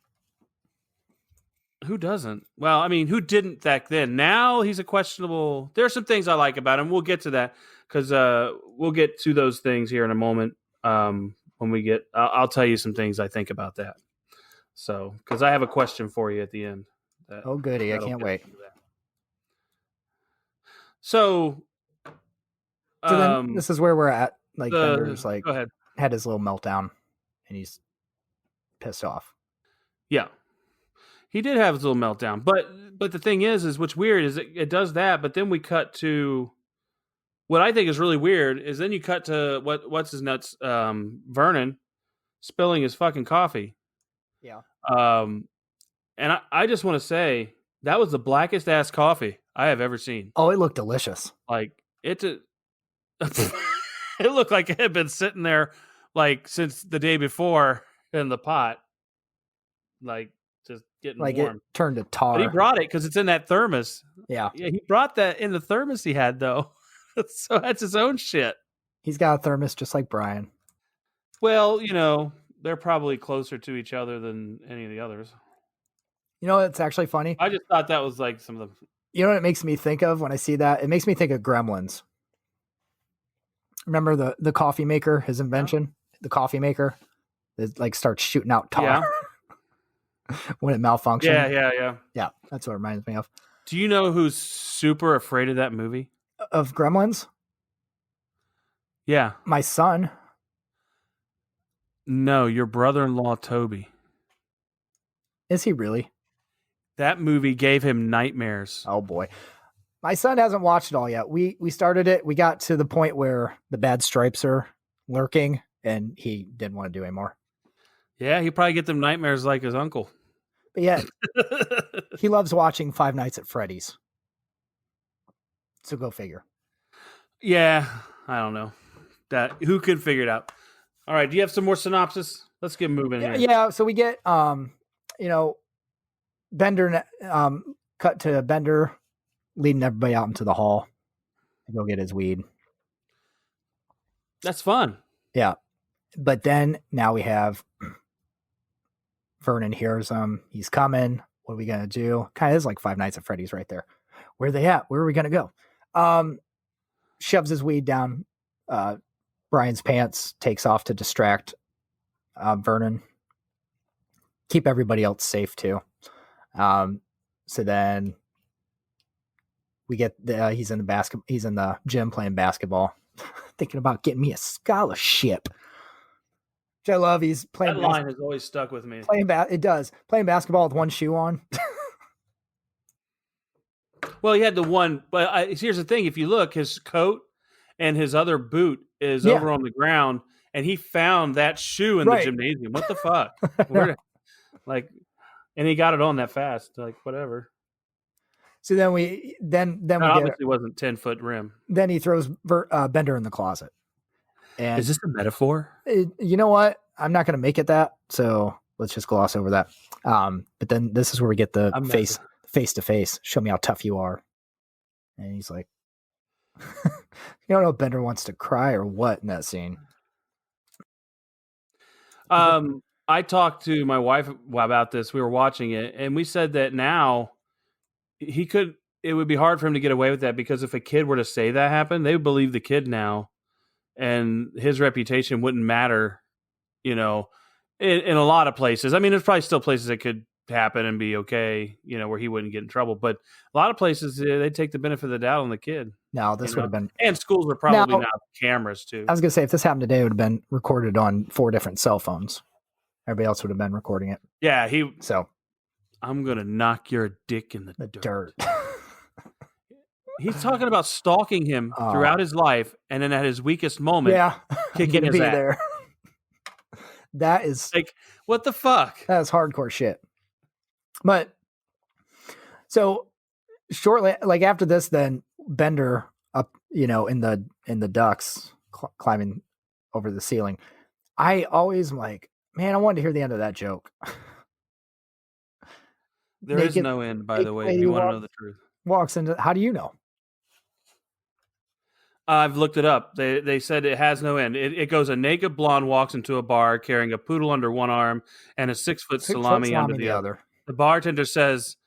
Who doesn't? Well, I mean, who didn't back then? Now he's a questionable. There are some things I like about him. We'll get to that because we'll get to those things here in a moment. When we get, I'll tell you some things I think about that. So, because I have a question for you at the end. Oh, goody! I can't wait. So then this is where we're at. Like Bender's like go ahead. had his little meltdown, and he's pissed off. Yeah. He did have his little meltdown, but the thing is what's weird is it does that, but then we cut to what I think is really weird is then you cut to what's his nuts, Vernon spilling his fucking coffee. Yeah. And I just want to say that was the blackest ass coffee I have ever seen. Oh, it looked delicious. Like it looked like it had been sitting there like since the day before in the pot, like just getting like warm. It turned to tar. But he brought it because it's in that thermos. Yeah. Yeah, he brought that in the thermos he had though. So that's his own shit. He's got a thermos just like Brian. Well, they're probably closer to each other than any of the others. It's actually funny. I just thought that was like some of the. You know what it makes me think of when I see that? It makes me think of Gremlins. Remember the coffee maker, his invention? Yeah. The coffee maker that like starts shooting out tar when it malfunctions. Yeah. That's what it reminds me of. Do you know who's super afraid of that movie? Of Gremlins? Yeah. My son. No, your brother-in-law, Toby. Is he really? That movie gave him nightmares. Oh boy. My son hasn't watched it all yet. We started it. We got to the point where the bad stripes are lurking and he didn't want to do anymore. Yeah, he probably get them nightmares like his uncle. But yeah, he loves watching Five Nights at Freddy's. So go figure. Yeah, I don't know. Who could figure it out? All right, do you have some more synopsis? Let's get moving here. Yeah, so we get Bender cut to Bender leading everybody out into the hall to go get his weed. That's fun. Yeah. But then now we have Vernon hears him. He's coming. What are we going to do? Kind of is like Five Nights at Freddy's right there. Where are they at? Where are we going to go? Shoves his weed down Brian's pants, takes off to distract Vernon. Keep everybody else safe too. So then we get he's in the gym playing basketball, thinking about getting me a scholarship. Which I love. He's playing. That line has always stuck with me. It does. Playing basketball with one shoe on. Well, he had the one, but here's the thing: if you look, his coat and his other boot is over on the ground, and he found that shoe in the gymnasium. What the fuck? And he got it on that fast. Like whatever. So then we obviously wasn't 10-foot rim. Then he throws Bender in the closet. And is this a metaphor? You know what? I'm not going to make it that. So let's just gloss over that. But then this is where we get the face to face. Show me how tough you are. And he's like, you don't know if Bender wants to cry or what in that scene. I talked to my wife about this. We were watching it, and we said that now it would be hard for him to get away with that because if a kid were to say that happened, they would believe the kid now, and his reputation wouldn't matter, in a lot of places. I mean, there's probably still places that could happen and be okay, where he wouldn't get in trouble. But a lot of places, they take the benefit of the doubt on the kid. No, this would have been... And schools were probably now cameras, too. I was going to say, if this happened today, it would have been recorded on 4 different cell phones. Everybody else would have been recording it. Yeah, So... I'm going to knock your dick in the dirt. He's talking about stalking him throughout his life, and then at his weakest moment, kicking his ass. There. That is... like, what the fuck? That is hardcore shit. But, so, shortly, like after this, then Bender up, in the Ducks climbing over the ceiling. I always am like, man, I wanted to hear the end of that joke. There is no end, by the way, if lady you want to know the truth. walks into. How do you know? I've looked it up. They said it has no end. It goes, a naked blonde walks into a bar carrying a poodle under one arm and a 6-foot 6 foot salami under the other. The bartender says,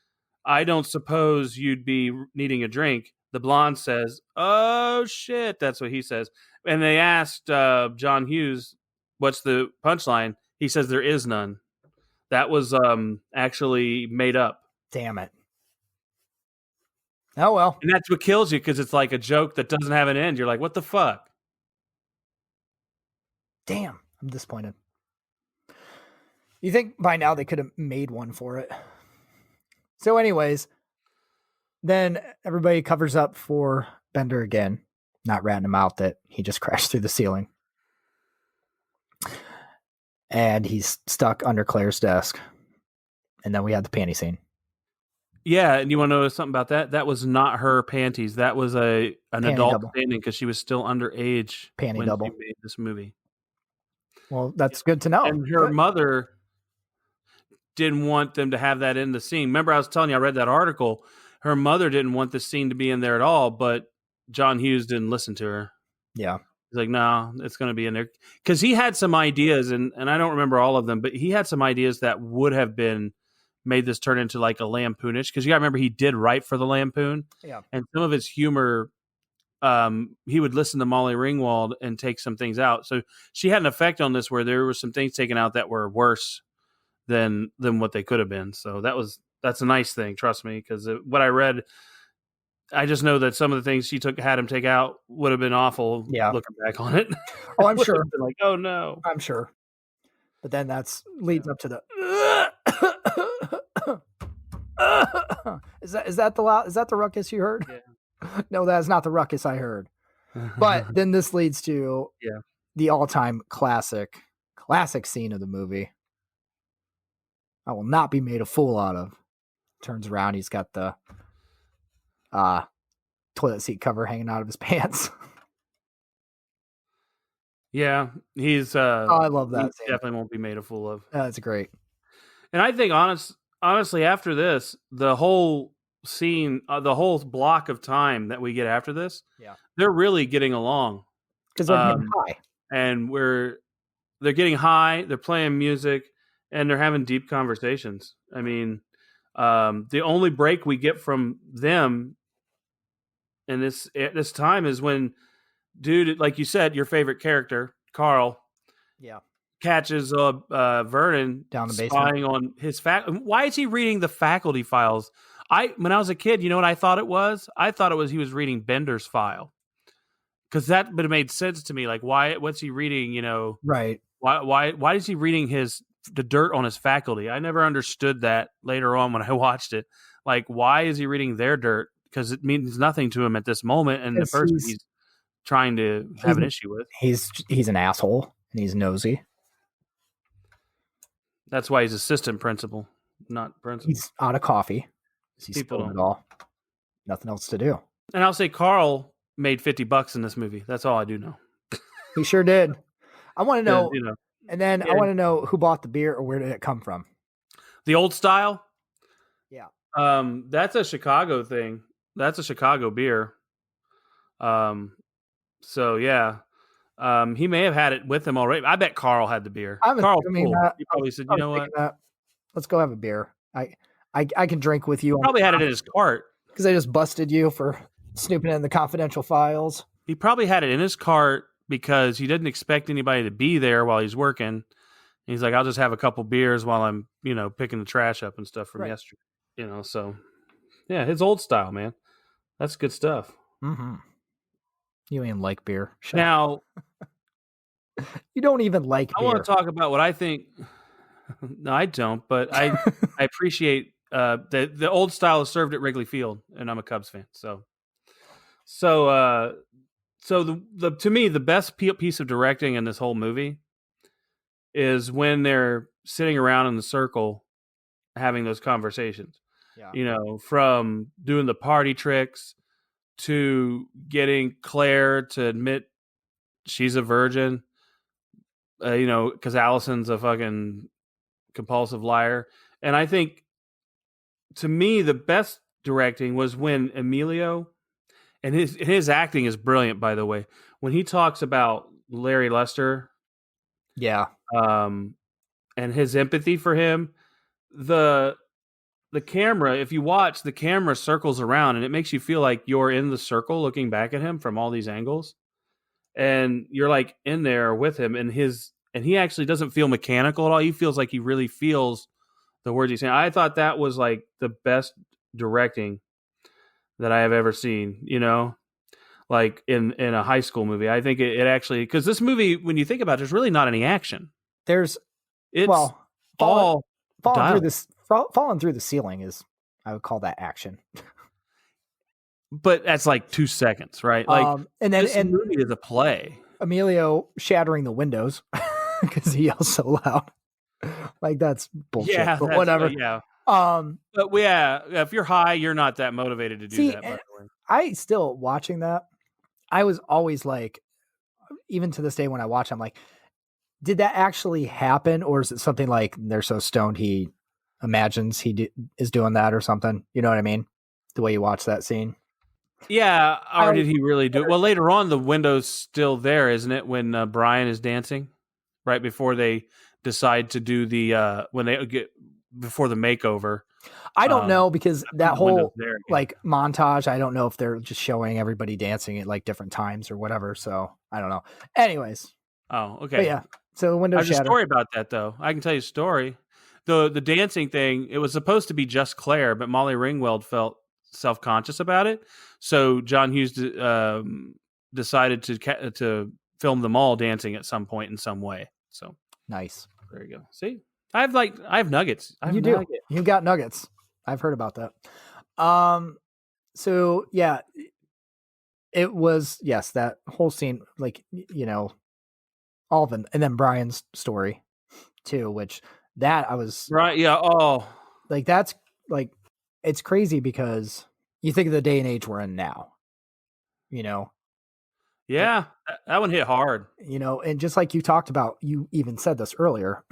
I don't suppose you'd be needing a drink. The blonde says, oh, shit. That's what he says. And they asked John Hughes, what's the punchline? He says there is none. That was actually made up. Damn it. Oh, well. And that's what kills you, because it's like a joke that doesn't have an end. You're like, what the fuck? Damn. I'm disappointed. You think by now they could have made one for it? So anyways, then everybody covers up for Bender again, not ratting him out that he just crashed through the ceiling. And he's stuck under Claire's desk. And then we had the panty scene. Yeah, and you want to know something about that? That was not her panties. That was an adult standing, because she was still underage when she made this movie. Well, that's good to know. And her mother didn't want them to have that in the scene. Remember, I was telling you, I read that article. Her mother didn't want the scene to be in there at all, but John Hughes didn't listen to her. Yeah. He's like, no, it's going to be in there. Because he had some ideas, and I don't remember all of them, but he had some ideas that would have been made this turn into like a Lampoonish. Because you got to remember, he did write for the Lampoon. Yeah. And some of his humor, he would listen to Molly Ringwald and take some things out. So she had an effect on this where there were some things taken out that were worse than what they could have been. So that's a nice thing, trust me, because what I read, I just know that some of the things she had him take out would have been awful. Yeah. Looking back on it. Oh, I'm sure. Like, oh no. I'm sure. But then leads up to the Is that the ruckus you heard? Yeah. No, that is not the ruckus I heard. But then this leads to the all-time classic scene of the movie. I will not be made a fool out of. Turns around, he's got the toilet seat cover hanging out of his pants. Yeah, he's I love that. He definitely won't be made a fool of. That's great. And I think honestly, after this, the whole scene, the whole block of time that we get after this, they're really getting along. Because they're getting high. And they're getting high, they're playing music, and they're having deep conversations. I mean, the only break we get from them in this time is when, dude, like you said, your favorite character, Carl, catches Vernon down the basement, spying on his Why is he reading the faculty files? When I was a kid, you know what I thought it was? I thought it was he was reading Bender's file, because that would have made sense to me. Like, what's he reading? You know, right? Why is he reading the dirt on his faculty? I never understood that later on when I watched it. Like, why is he reading their dirt? Because it means nothing to him at this moment, and the person he's trying to have an issue with. He's an asshole, and he's nosy. That's why he's assistant principal, not principal. He's out of coffee. He's spilled it all. Nothing else to do. And I'll say Carl made $50 in this movie. That's all I do know. He sure did. I want to know, and then yeah. I want to know who bought the beer or where did it come from? The old style? Yeah. That's a Chicago thing. That's a Chicago beer. So yeah. He may have had it with him already. I bet Carl had the beer. Carl, he probably said, you know what? Let's go have a beer. I can drink with you. He probably had it in his cart. Because I just busted you for snooping in the confidential files. He probably had it in his cart because he didn't expect anybody to be there while he's working. He's like, I'll just have a couple beers while I'm, picking the trash up and stuff from yesterday. So yeah, his old style, man. That's good stuff. Mm-hmm. You ain't like beer. Now, you don't even like beer. I want to talk about what I think. No, I don't, but I appreciate the old style is served at Wrigley Field, and I'm a Cubs fan. So the to me, the best piece of directing in this whole movie is when they're sitting around in the circle having those conversations. Yeah. From doing the party tricks to getting Claire to admit she's a virgin, because Allison's a fucking compulsive liar. And I think, to me, the best directing was when Emilio, and his acting is brilliant, by the way, when he talks about Larry Lester, Yeah. and his empathy for him. The camera, if you watch, the camera circles around and it makes you feel like you're in the circle looking back at him from all these angles, and you're like in there with him, and he actually doesn't feel mechanical at all. He feels like he really feels the words he's saying. I thought that was like the best directing that I have ever seen, like in a high school movie. I think it actually, because this movie, when you think about it, there's really not any action. There's It's well, all dialogue. falling through the ceiling is, I would call that action. But that's like 2 seconds, right? Like, and then this movie is a play. Emilio shattering the windows because he yells so loud. Like, that's bullshit. Yeah, but whatever. Yeah. But if you're high, you're not that motivated to do that. By the way, I still watching that. I was always like, even to this day when I watch, I'm like, did that actually happen, or is it something like they're so stoned he imagines he is doing that or something? You know what I mean? The way you watch that scene. Yeah, or did he really do it? Well, later on, the window's still there, isn't it? When Brian is dancing, right before they decide to do the when they get before the makeover. I don't know, because that whole there, like montage, I don't know if they're just showing everybody dancing at like different times or whatever. So I don't know. Anyways. Oh, okay. But yeah. So the window There's shatter. a story about that, though. I can tell you a story. The dancing thing, it was supposed to be just Claire, but Molly Ringwald felt self-conscious about it. So John Hughes decided to film them all dancing at some point in some way. So nice. There you go. See, I have nuggets. You do. You got nuggets. I've heard about that. So yeah, it was, yes, that whole scene, like, all of them, and then Brian's story too, which that I was right. Yeah. Oh, like, that's like, it's crazy because you think of the day and age we're in now, Yeah, that one hit hard. And just like you talked about, you even said this earlier,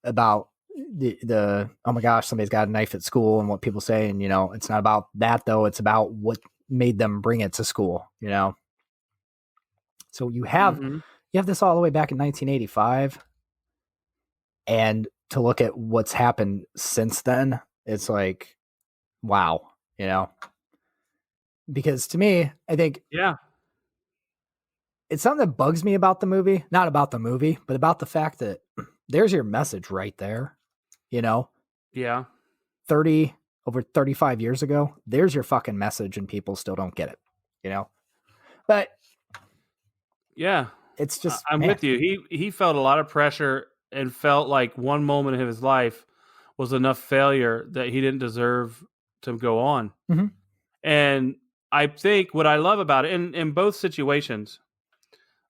about the oh my gosh, somebody's got a knife at school and what people say, and it's not about that though. It's about what made them bring it to school. So you have this all the way back in 1985, and to look at what's happened since then, it's like, wow, because to me, I think, it's something that bugs me about the movie, not about the movie, but about the fact that there's your message right there. Yeah. Over 35 years ago, there's your fucking message, and people still don't get it, but yeah, it's just, I'm with you. He felt a lot of pressure and felt like one moment of his life was enough failure that he didn't deserve to go on. Mm-hmm. And I think what I love about it in both situations,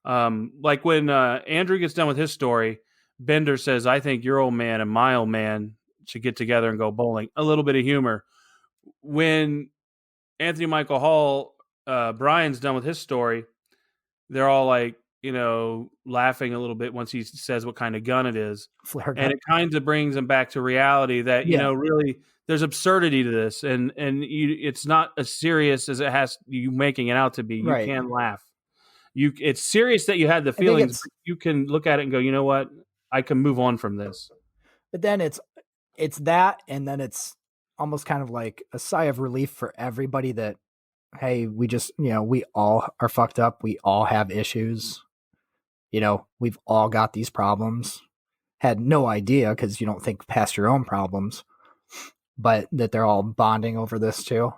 like when Andrew gets done with his story, Bender says, I think your old man and my old man should get together and go bowling. A little bit of humor. When Anthony Michael Hall, Brian's done with his story, they're all like, laughing a little bit once he says what kind of gun it is. Flared and up. It kind of brings him back to reality that, really there's absurdity to this. And it's not as serious as it has you making it out to be. You can laugh. It's serious that you had the feelings, but you can look at it and go, you know what? I can move on from this. But then it's that, and then it's almost kind of like a sigh of relief for everybody that, hey, we just, we all are fucked up. We all have issues. We've all got these problems. Had no idea, because you don't think past your own problems, but that they're all bonding over this too.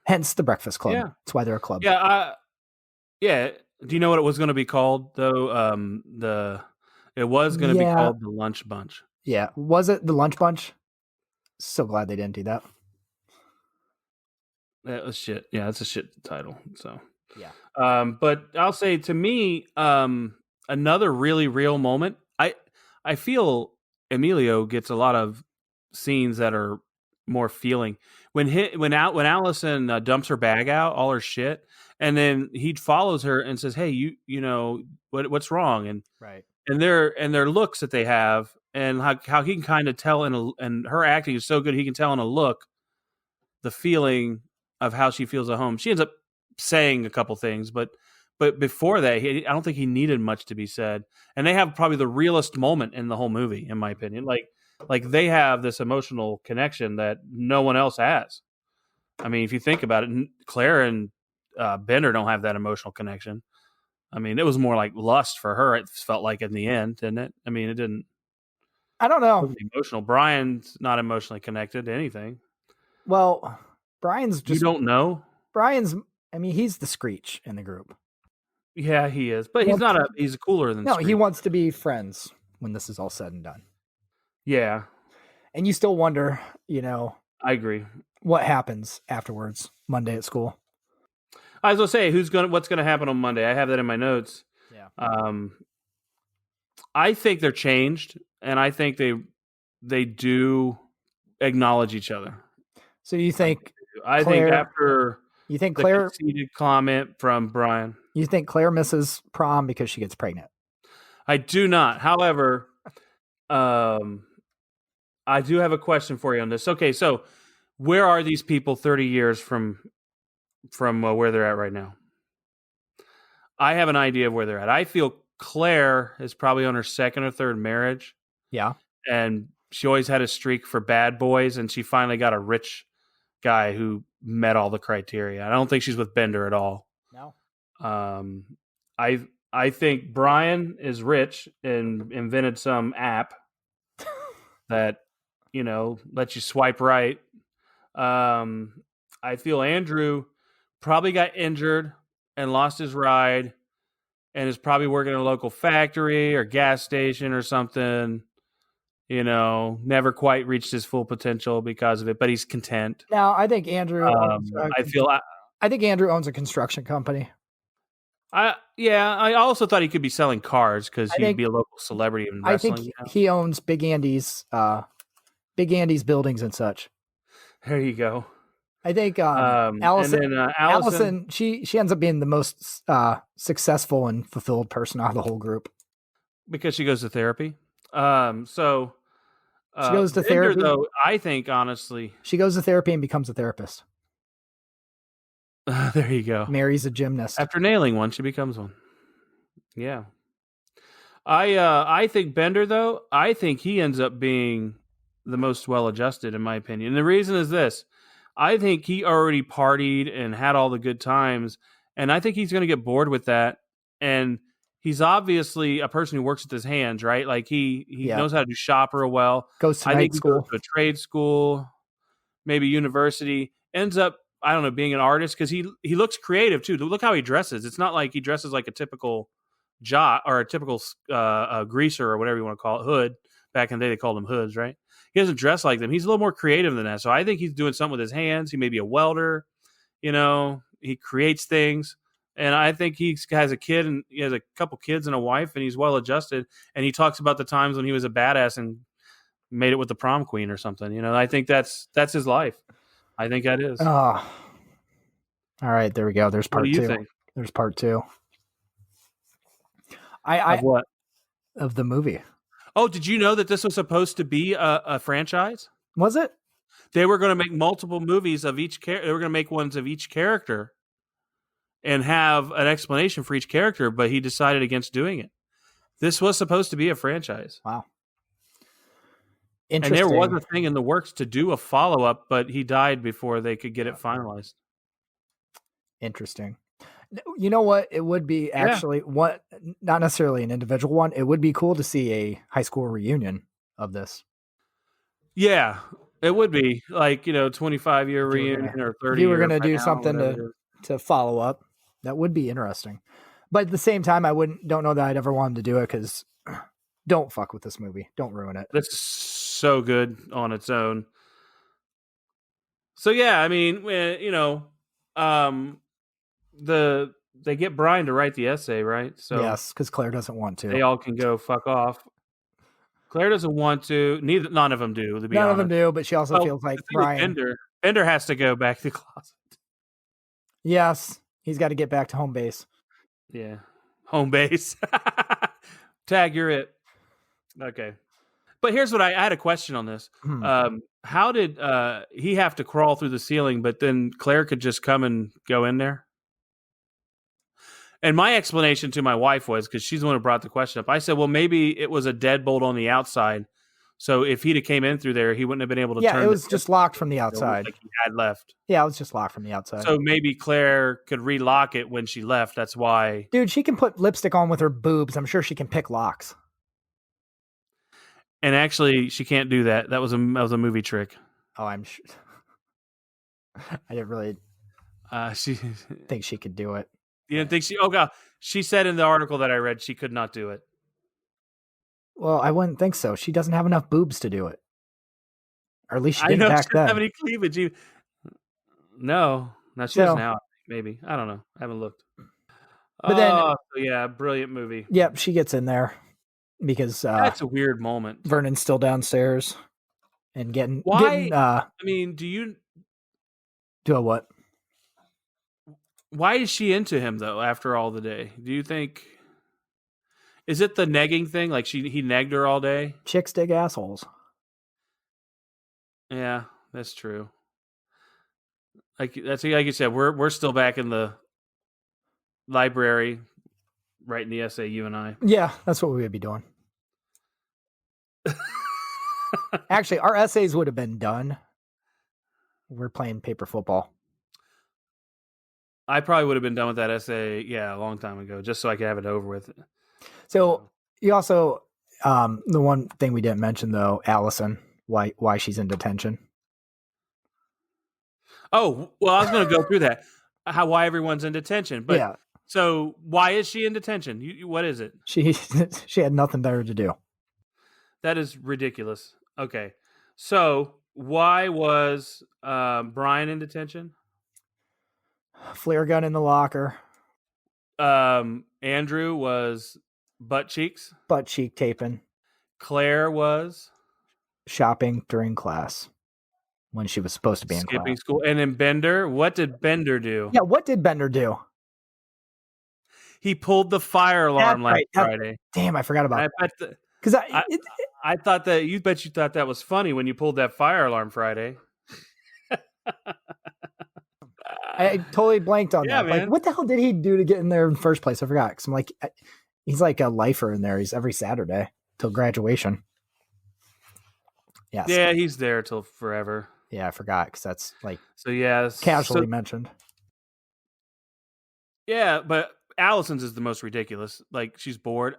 Hence the Breakfast Club. Yeah. That's why they're a club. Yeah. Yeah. Do you know what it was going to be called though? It was going to be called the Lunch Bunch. Yeah. Was it the Lunch Bunch? So glad they didn't do that. That was shit. Yeah, it's a shit title. So yeah. But I'll say, to me, another really real moment. I feel Emilio gets a lot of scenes that are more feeling. When Allison dumps her bag out, all her shit, and then he follows her and says, "Hey, you know what's wrong?" Right. And their looks that they have, and how he can kind of tell and her acting is so good, he can tell in a look the feeling of how she feels at home. She ends up saying a couple things, but before that, I don't think he needed much to be said. And they have probably the realest moment in the whole movie, in my opinion. Like they have this emotional connection that no one else has. I mean, if you think about it, Claire and Bender don't have that emotional connection. I mean, it was more like lust for her. It felt like in the end, didn't it? I mean, it didn't. I don't know. Wasn't emotional. Brian's not emotionally connected to anything. Well, Brian's You just don't know. Brian's. I mean, he's the Screech in the group. Yeah, he is, but Well, he's cooler than. No, Screech. he wants to be friends when this is all said and done. Yeah, And you still wonder, you know, I agree. what happens afterwards, Monday at school. I was gonna say what's gonna happen on Monday. I have that in my notes. Yeah. I think they're changed, and I think they do acknowledge each other. So you think I think after you think the Claire conceited comment from Brian, you think Claire misses prom because she gets pregnant? I do not. However, I do have a question for you on this. Okay, so where are these people 30 years from where they're at right now? I have an idea of where they're at. I feel Claire is probably on her second or third marriage. Yeah. And she always had a streak for bad boys, and she finally got a rich guy who met all the criteria. I don't think she's with Bender at all. No. I think Brian is rich and invented some app that, you know, lets you swipe right. I feel Andrew probably got injured and lost his ride and is probably working in a local factory or gas station or something. You know, never quite reached his full potential because of it, but he's content. Now, I think Andrew. I think Andrew owns a construction company. I also thought he could be selling cars because he'd be a local celebrity in wrestling. I think he owns Big Andy's buildings and such. There you go. I think Allison, and then, Allison, she ends up being the most successful and fulfilled person out of the whole group because she goes to therapy. She goes to therapy. Though I think honestly, she goes to therapy and becomes a therapist. There you go. Marries a gymnast. After nailing one, she becomes one. Yeah. I think Bender though. I think he ends up being the most well-adjusted, in my opinion. And the reason is this. I think he already partied and had all the good times, and I think he's going to get bored with that. And he's obviously a person who works with his hands, right? Like he knows how to do shop real well. Goes to night school. Goes to a trade school, maybe university. Ends up, I don't know, being an artist because he looks creative too. Look how he dresses. It's not like he dresses like a typical jock or a typical greaser or whatever you want to call it, hood. Back in the day, they called them hoods, right? He doesn't dress like them. He's a little more creative than that. So I think he's doing something with his hands. He may be a welder. You know, he creates things. And I think he has a kid and he has a couple kids and a wife and he's well adjusted. And he talks about the times when he was a badass and made it with the prom queen or something. You know, I think that's his life. I think that is. Oh, all right. There we go. There's part 2. What do you think? There's part 2. Of what? Of the movie. Oh, did you know that this was supposed to be a franchise? Was it? They were going to make multiple movies of each character. They were going to make ones of each character and have an explanation for each character, but he decided against doing it. This was supposed to be a franchise. Wow. Interesting. And there was a thing in the works to do a follow-up, but he died before they could get it finalized. Interesting. You know what? It would be actually not necessarily an individual one. It would be cool to see a high school reunion of this. Yeah, it would be like, 25-year reunion or 30. If you were going to do something to follow up, that would be interesting. But at the same time, don't know that I'd ever want him to do it because don't fuck with this movie. Don't ruin it. That's so good on its own. So yeah, I mean, they get Brian to write the essay, right? So yes, because Claire doesn't want to. They all can go fuck off. Claire doesn't want to. None of them do, to be None of them honest. do, but she also Well, feels the like thing with Brian. Bender has to go back to the closet. Yes, he's got to get back to home base. Yeah. Home base. Tag, you're it. Okay. But here's what I had a question on this. How did he have to crawl through the ceiling, but then Claire could just come and go in there? And my explanation to my wife was, because she's the one who brought the question up, I said, well, maybe it was a deadbolt on the outside. So if he'd have came in through there, he wouldn't have been able to turn. Yeah, it was just locked from the outside. Like he had left. Yeah, it was just locked from the outside. So maybe Claire could relock it when she left. That's why. Dude, she can put lipstick on with her boobs. I'm sure she can pick locks. And actually, she can't do that. That was a movie trick. Oh, I'm sure. I didn't really She think she could do it. You didn't think she? Oh god, she said in the article that I read she could not do it. Well, I wouldn't think so. She doesn't have enough boobs to do it, or at least she I didn't know back she doesn't then. have any cleavage. No, she does now. Maybe I don't know. I haven't looked. But then, yeah, brilliant movie. Yep, she gets in there because that's a weird moment. Vernon's still downstairs and getting. Why? I mean, do you do a what? Why is she into him though? After all the day, do you think? Is it the negging thing? Like he negged her all day? Chicks dig assholes. Yeah, that's true. Like you said, we're still back in the library, writing the essay. You and I. Yeah, that's what we would be doing. Actually, our essays would have been done. We're playing paper football. I probably would have been done with that essay, a long time ago, just so I could have it over with. So you also, the one thing we didn't mention though, Allison, why she's in detention. Oh, well, I was going to go through that. Why everyone's in detention, but yeah. So why is she in detention? What is it? She had nothing better to do. That is ridiculous. Okay, so why was Brian in detention? Flare gun in the locker. Andrew was butt cheek taping. Claire was shopping during class when she was supposed to be skipping school. And then Bender, what did Bender do? Yeah, what did Bender do? He pulled the fire alarm last Friday. Damn, I forgot about that. Because I thought that you thought that was funny when you pulled that fire alarm Friday. I totally blanked on that. Man. Like, what the hell did he do to get in there in the first place? I forgot. Because I'm like, he's like a lifer in there. He's every Saturday till graduation. Yes. Yeah, he's there till forever. Yeah, I forgot because that's like casually mentioned. Yeah, but Allison's is the most ridiculous. Like she's bored.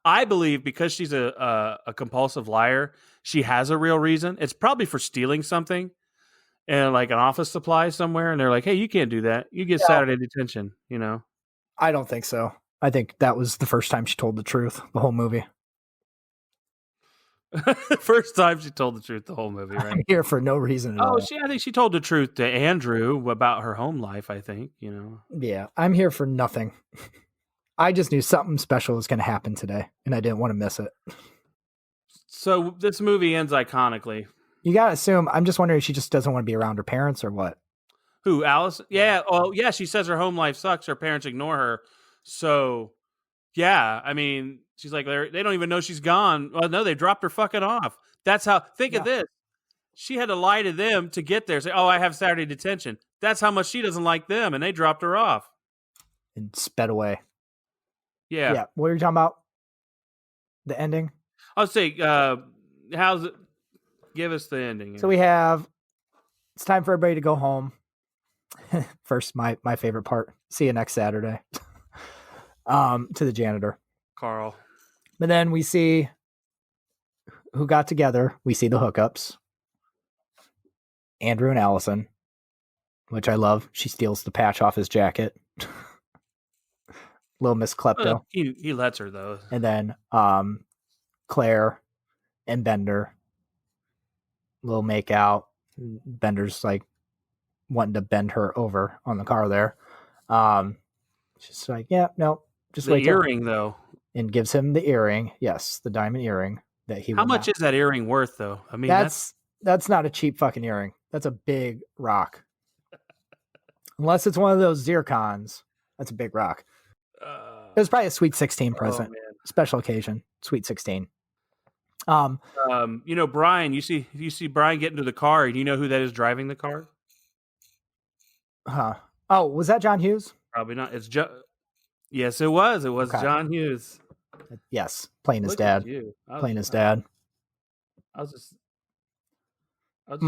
I believe because she's a compulsive liar, she has a real reason. It's probably for stealing something and like an office supply somewhere, and they're like, "Hey, you can't do that. You get Saturday detention." You know. I don't think so. I think that was the first time she told the truth the whole movie. First time she told the truth the whole movie, right? I'm here for no reason at all. I think she told the truth to Andrew about her home life, I think, you know. Yeah, I'm here for nothing. I just knew something special was going to happen today, and I didn't want to miss it. So this movie ends iconically. You got to assume, I'm just wondering if she just doesn't want to be around her parents or what? Who, Alice? Yeah, well, yeah, she says her home life sucks. Her parents ignore her. So, yeah, I mean... She's like, they don't even know she's gone. Well, no, they dropped her fucking off. That's how, think of this. She had to lie to them to get there. Say, oh, I have Saturday detention. That's how much she doesn't like them. And they dropped her off. And sped away. Yeah. Yeah. What are you talking about? The ending? I'll say, how's it? Give us the ending. So we have, it's time for everybody to go home. First, my favorite part. See you next Saturday. To the janitor. Carl. But then we see who got together. We see the hookups. Andrew and Allison, which I love. She steals the patch off his jacket. Little Miss Klepto. He lets her, though. And then Claire and Bender. Little make out. Bender's like wanting to bend her over on the car there. She's like, yeah, no. Just the earring, though. And gives him the earring. Yes, the diamond earring. that he How will much not. is that earring worth, though? I mean, That's not a cheap fucking earring. That's a big rock. Unless it's one of those zircons, that's a big rock. It was probably a Sweet 16 oh present, man. special occasion, Sweet 16. Brian, you see Brian get into the car, and you know who that is driving the car? Huh. Oh, was that John Hughes? Probably not. Yes, it was. It was Okay. John Hughes. Yes, playing his Look at dad. you. Playing his dad. I was just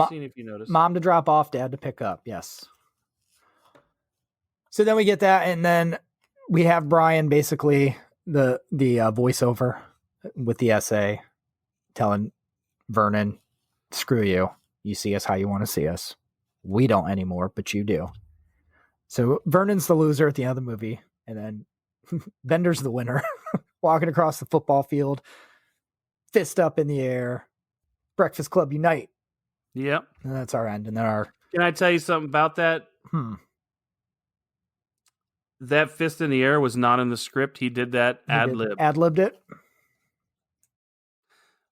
seeing if you noticed. Mom to drop off, dad to pick up. Yes. So then we get that, and then we have Brian basically the voiceover with the essay telling Vernon, "Screw you. You see us how you want to see us. We don't anymore, but you do." So Vernon's the loser at the end of the movie, and then Bender's the winner, walking across the football field, fist up in the air, Breakfast Club unite. Yep. And that's our end. And then our Can I tell you something about that? That fist in the air was not in the script. He did that ad-lib. Ad-libbed it.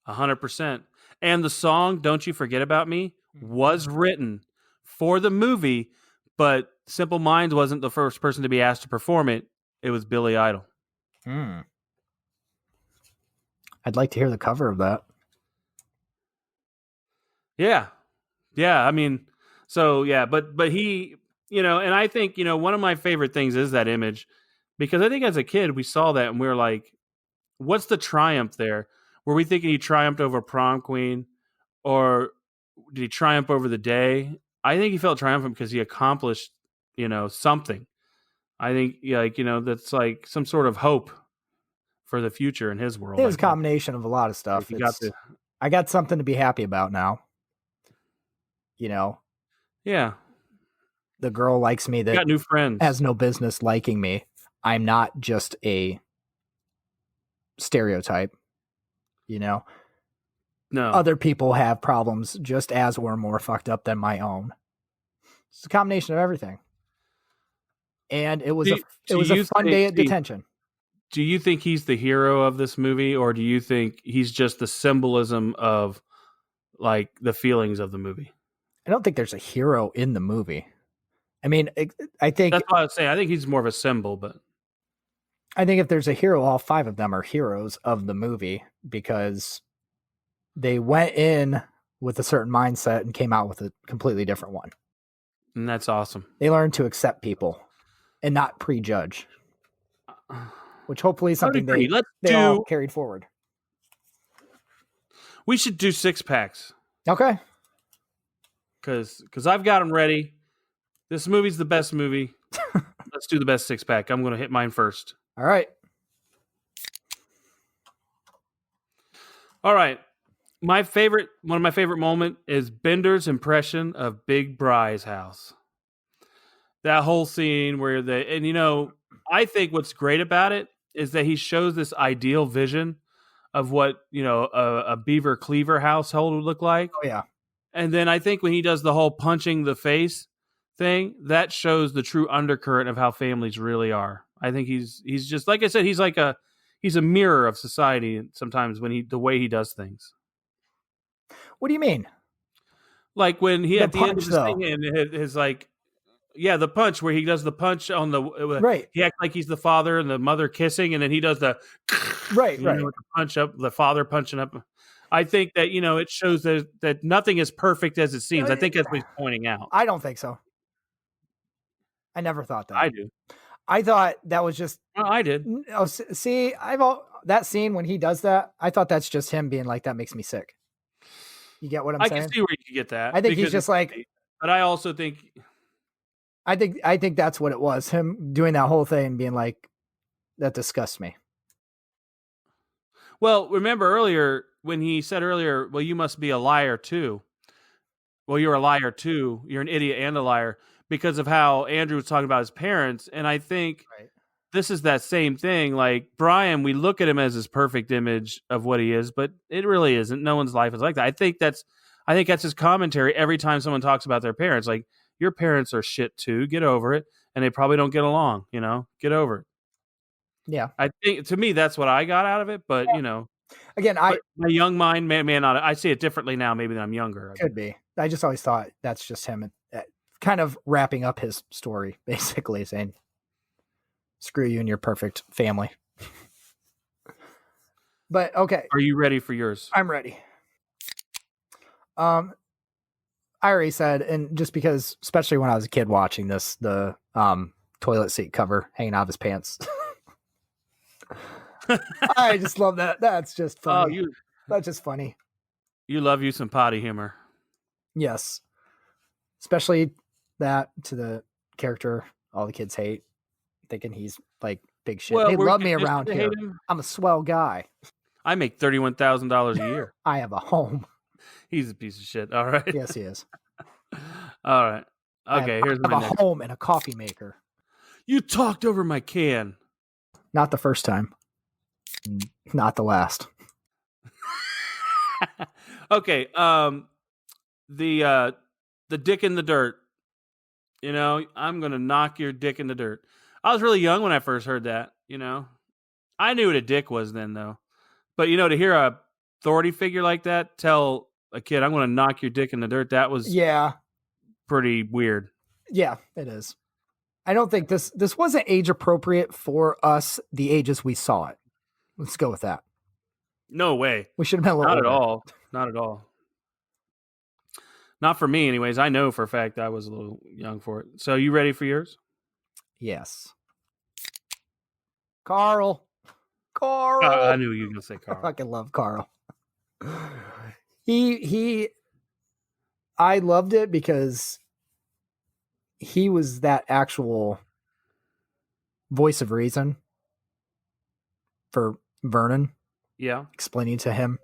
100%. And the song "Don't You Forget About Me" was written for the movie, but Simple Minds wasn't the first person to be asked to perform it. It was Billy Idol. I'd like to hear the cover of that. Yeah. I mean, so yeah, but he, and I think, one of my favorite things is that image, because I think as a kid we saw that and we were like, what's the triumph there? Were we thinking he triumphed over prom queen, or did he triumph over the day? I think he felt triumphant because he accomplished, something. I think, that's like some sort of hope for the future in his world. It was a combination of a lot of stuff. I got something to be happy about now. Yeah. The girl likes me that got new friends. Has no business liking me. I'm not just a stereotype. No. Other people have problems just as or more fucked up than my own. It's a combination of everything. And it was a fun day at detention. Do you think he's the hero of this movie, or do you think he's just the symbolism of like the feelings of the movie? I don't think there's a hero in the movie. I mean, I think that's what I would say. I think he's more of a symbol, but I think if there's a hero, all five of them are heroes of the movie because they went in with a certain mindset and came out with a completely different one. And that's awesome. They learned to accept people and not prejudge, which hopefully is something they all carried forward. We should do 6-packs. Okay. Because I've got them ready. This movie's the best movie. Let's do the best 6-pack. I'm going to hit mine first. All right. All right. One of my favorite moment is Bender's impression of Big Bry's house. That whole scene where I think what's great about it is that he shows this ideal vision of what, a Beaver Cleaver household would look like. Oh, yeah. And then I think when he does the whole punching the face thing, that shows the true undercurrent of how families really are. I think he's just, like I said, he's a mirror of society sometimes the way he does things. What do you mean? Like when he at the end of the thing and his like, yeah, the punch where he does the punch on the right. He acts like he's the father and the mother kissing, and then he does the right. The punch up, the father punching up. I think that it shows that nothing is perfect as it seems. I think that's what he's pointing out. I don't think so. I never thought that. I do. I thought that was just. Well, I did. Oh, see, that scene when he does that. I thought that's just him being like, "That makes me sick." You get what I'm saying? I can see where you can get that. I think he's just like. But I also think. I think that's what it was. Him doing that whole thing and being like, "That disgusts me." Well, remember earlier when he said earlier, "Well, you must be a liar too." Well, you're a liar too. You're an idiot and a liar because of how Andrew was talking about his parents. And I think this is that same thing. Like Brian, we look at him as his perfect image of what he is, but it really isn't. No one's life is like that. I think that's his commentary every time someone talks about their parents. Like, your parents are shit too. Get over it. And they probably don't get along, get over it. Yeah. I think to me, that's what I got out of it. But, Again, But my young mind may not. I see it differently now, maybe than I'm younger. could be. I just always thought that's just him kind of wrapping up his story, basically saying, screw you and your perfect family. But okay. Are you ready for yours? I'm ready. I already said, and just because, especially when I was a kid watching this, the toilet seat cover hanging out of his pants. I just love that. That's just funny. That's just funny. You love you some potty humor. Yes. Especially that to the character all the kids hate, thinking he's like big shit. Well, they love me around here. I'm a swell guy. I make $31,000 a year. I have a home. He's a piece of shit. All right. Yes, he is. All right. Okay, here's my next. I have a home and a coffee maker. You talked over my can. Not the first time. Not the last. Okay. The dick in the dirt. You know, I'm gonna knock your dick in the dirt. I was really young when I first heard that. You know, I knew what a dick was then, though. But you know, to hear a authority figure like that tell a kid, "I'm gonna knock your dick in the dirt," that was pretty weird. Yeah, it is. I don't think this wasn't age appropriate for us, the ages we saw it. Let's go with that. No way. We should have been a little Not older. At all. Not at all. Not for me, anyways. I know for a fact I was a little young for it. So, you ready for yours? Yes. Carl. I knew you were gonna say Carl. I fucking love Carl. I loved it because he was that actual voice of reason for Vernon. Yeah. Explaining to him,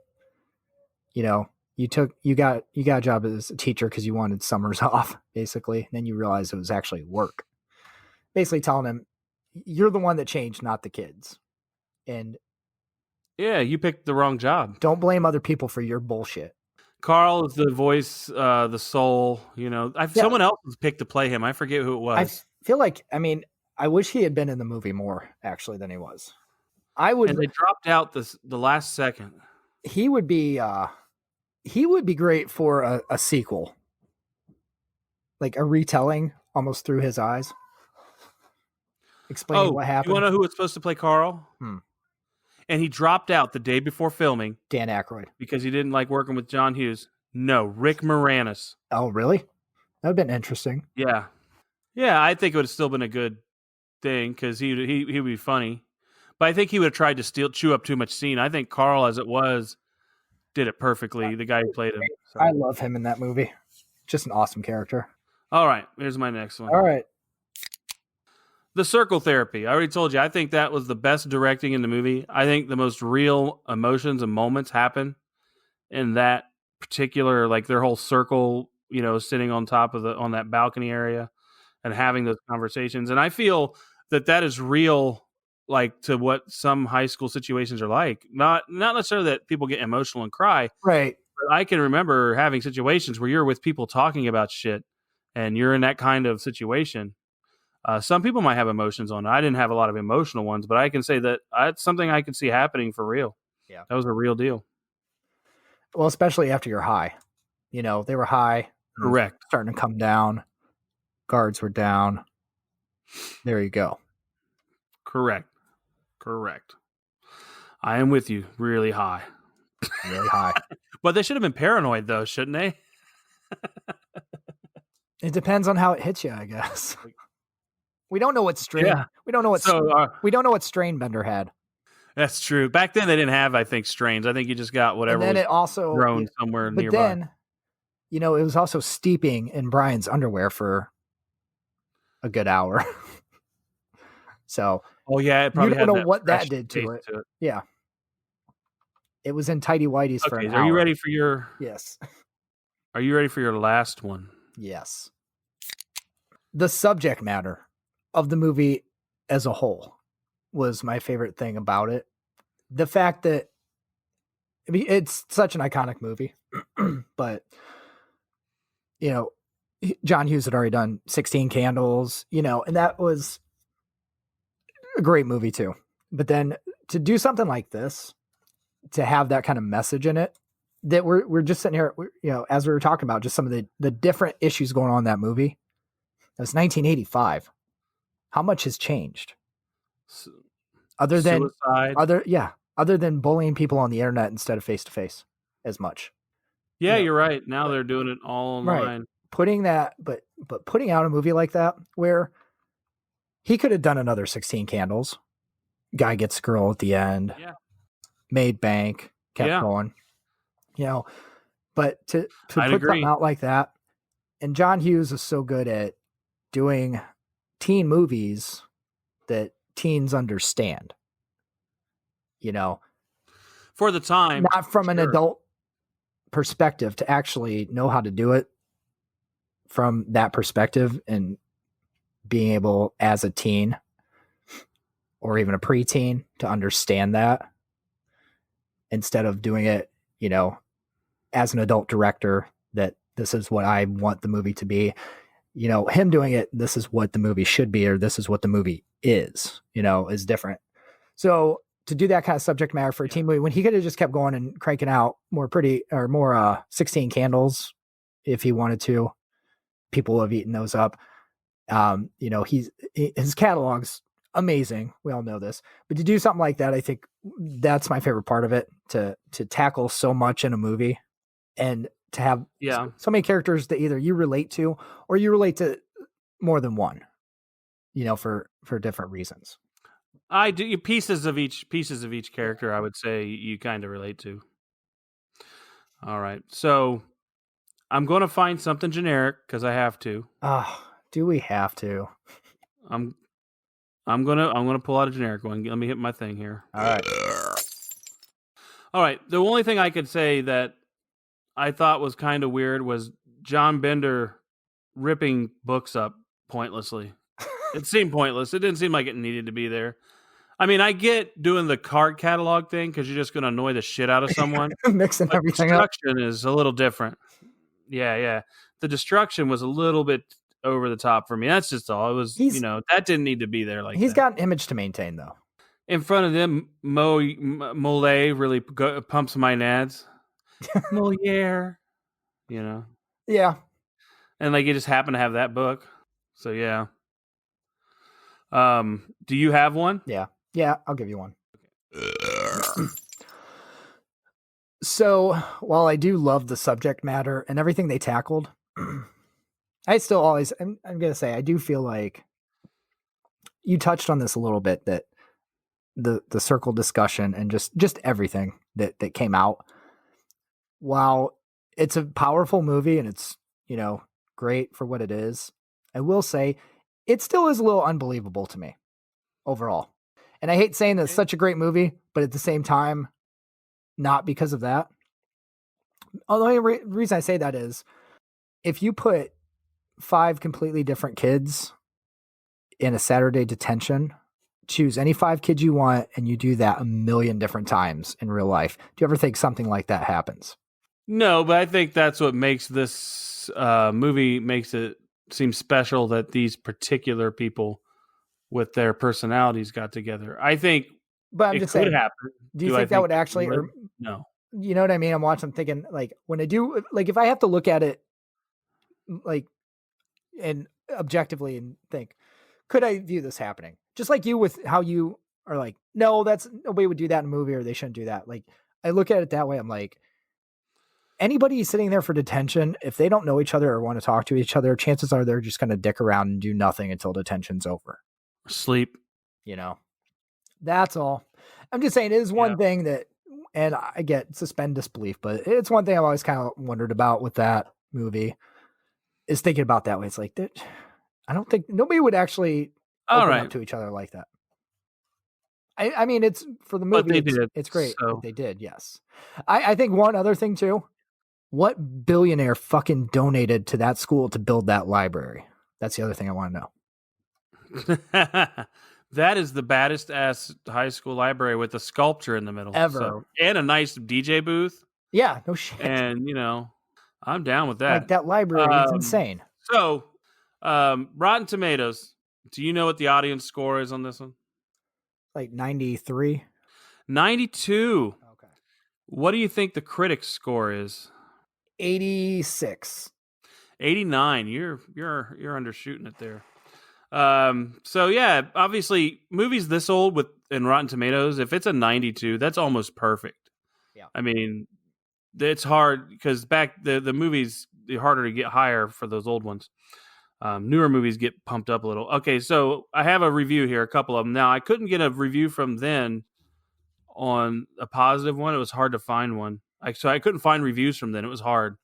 you know, you got a job as a teacher because you wanted summers off, basically. And then you realize it was actually work. Basically telling him, you're the one that changed, not the kids. And yeah, you picked the wrong job. Don't blame other people for your bullshit. Carl is the voice, the soul, you know. Someone else was picked to play him. I forget who it was. I feel like, I wish he had been in the movie more, actually, than he was. And they dropped out the last second. He would be great for a sequel. Like a retelling almost through his eyes. Explaining what happened. You want to know who was supposed to play Carl? And he dropped out the day before filming. Dan Aykroyd. Because he didn't like working with John Hughes. No, Rick Moranis. Oh, really? That would have been interesting. Yeah. Yeah, I think it would have still been a good thing because he would be funny. But I think he would have tried to chew up too much scene. I think Carl, as it was, did it perfectly, the guy who played him. So. I love him in that movie. Just an awesome character. All right, here's my next one. All right. The circle therapy. I already told you, I think that was the best directing in the movie. I think the most real emotions and moments happen in that particular, like their whole circle, you know, sitting on top of on that balcony area and having those conversations. And I feel that is real, like to what some high school situations are like. Not necessarily that people get emotional and cry. Right. But I can remember having situations where you're with people talking about shit and you're in that kind of situation. Some people might have emotions on it. I didn't have a lot of emotional ones, but I can say that it's something I can see happening for real. Yeah. That was a real deal. Well, especially after you're high. You know, they were high. Correct. Starting to come down. Guards were down. There you go. Correct. I am with you. Really high. Really high. But they should have been paranoid, though, shouldn't they? It depends on how it hits you, I guess. We don't know what strain. Yeah. We don't know what strain Bender had. That's true. Back then, they didn't have, I think, strains. I think you just got whatever. And then it also grown somewhere nearby. But then, you know, it was also steeping in Brian's underwear for a good hour. So, oh yeah, it probably you don't know what that did to it. Yeah, it was in tighty whities for an hour. Are you ready for your? Yes. Are you ready for your last one? Yes. The subject matter of the movie as a whole was my favorite thing about it. The fact that it's such an iconic movie, but you know, John Hughes had already done 16 Candles, you know, and that was a great movie too. But then to do something like this, to have that kind of message in it, that we're just sitting here, as we were talking about just some of the different issues going on in that movie. That was 1985. How much has changed? Other than suicide. other than bullying people on the internet instead of face to face as much. Yeah, you're right. Now they're doing it all online. Right. Putting that, but putting out a movie like that where he could have done another 16 Candles. Guy gets girl at the end. Yeah. Made bank. Kept going. But to put something out like that, and John Hughes is so good at doing teen movies that teens understand. For the time. Not from an adult perspective, to actually know how to do it from that perspective, and being able as a teen or even a preteen to understand that instead of doing it, as an adult director, that this is what I want the movie to be, him doing it, this is what the movie should be, or this is what the movie is different. So to do that kind of subject matter for a teen movie, when he could have just kept going and cranking out more 16 Candles, if he wanted to, people have eaten those up. His catalog's amazing. We all know this, but to do something like that, I think that's my favorite part of it, to tackle so much in a movie and to have so many characters that either you relate to or you relate to more than one, for different reasons. I do pieces of each character. I would say you kind of relate to. All right. So I'm going to find something generic because I have to. Do we have to? I'm gonna pull out a generic one. Let me hit my thing here. All right. The only thing I could say that I thought was kind of weird was John Bender ripping books up pointlessly. It seemed pointless. It didn't seem like it needed to be there. I mean, I get doing the card catalog thing because you're just going to annoy the shit out of someone. Mixing everything up. Destruction is a little different. Yeah. The destruction was a little bit over the top for me. That's just all. It was, that didn't need to be there. He's got an image to maintain, though. In front of them, Mole really pumps my nads. Moliere, Yeah. And you just happen to have that book. So yeah. Do you have one? Yeah, I'll give you one. So while I do love the subject matter and everything they tackled, I still always, I'm going to say, I do feel like you touched on this a little bit, that the circle discussion and just everything that came out, while it's a powerful movie and it's, great for what it is, I will say it still is a little unbelievable to me overall. And I hate saying that it's such a great movie, but at the same time, not because of that. The only reason I say that is if you put 5 completely different kids in a Saturday detention, choose any 5 kids you want, and you do that a million different times in real life. Do you ever think something like that happens? No, but I think that's what makes this movie makes it seem special, that these particular people with their personalities got together. I think but I'm just saying, happen. Do you think that would actually, no. You know what I mean? I'm watching, I'm thinking, when I do, if I have to look at it, and objectively and think, could I view this happening? Just like you with how you are like, no, nobody would do that in a movie, or they shouldn't do that. I look at it that way. I'm like, anybody sitting there for detention, if they don't know each other or want to talk to each other, chances are they're just going to dick around and do nothing until detention's over. Sleep. That's all. I'm just saying, it is one thing that, and I get suspend disbelief, but it's one thing I've always kind of wondered about with that movie, is thinking about that way. It's like, I don't think nobody would actually open up to each other like that. I mean, it's for the movie. It's great. So. They did. Yes. I think one other thing too, what billionaire fucking donated to that school to build that library? That's the other thing I want to know. That is the baddest ass high school library with a sculpture in the middle ever. So, and a nice DJ booth. Yeah. No shit. And I'm down with that. That library is insane. So, Rotten Tomatoes. Do you know what the audience score is on this one? 93. 92. Okay. What do you think the critics score is? 86. 89. You're undershooting it there. So yeah, obviously movies this old with in Rotten Tomatoes, if it's a 92, that's almost perfect. Yeah. I mean, it's hard because back the movies, they're harder to get higher for those old ones. Newer movies get pumped up a little. Okay, so I have a review here, a couple of them. Now I couldn't get a review from then on a positive one. It was hard to find one. So I couldn't find reviews from then. It was hard.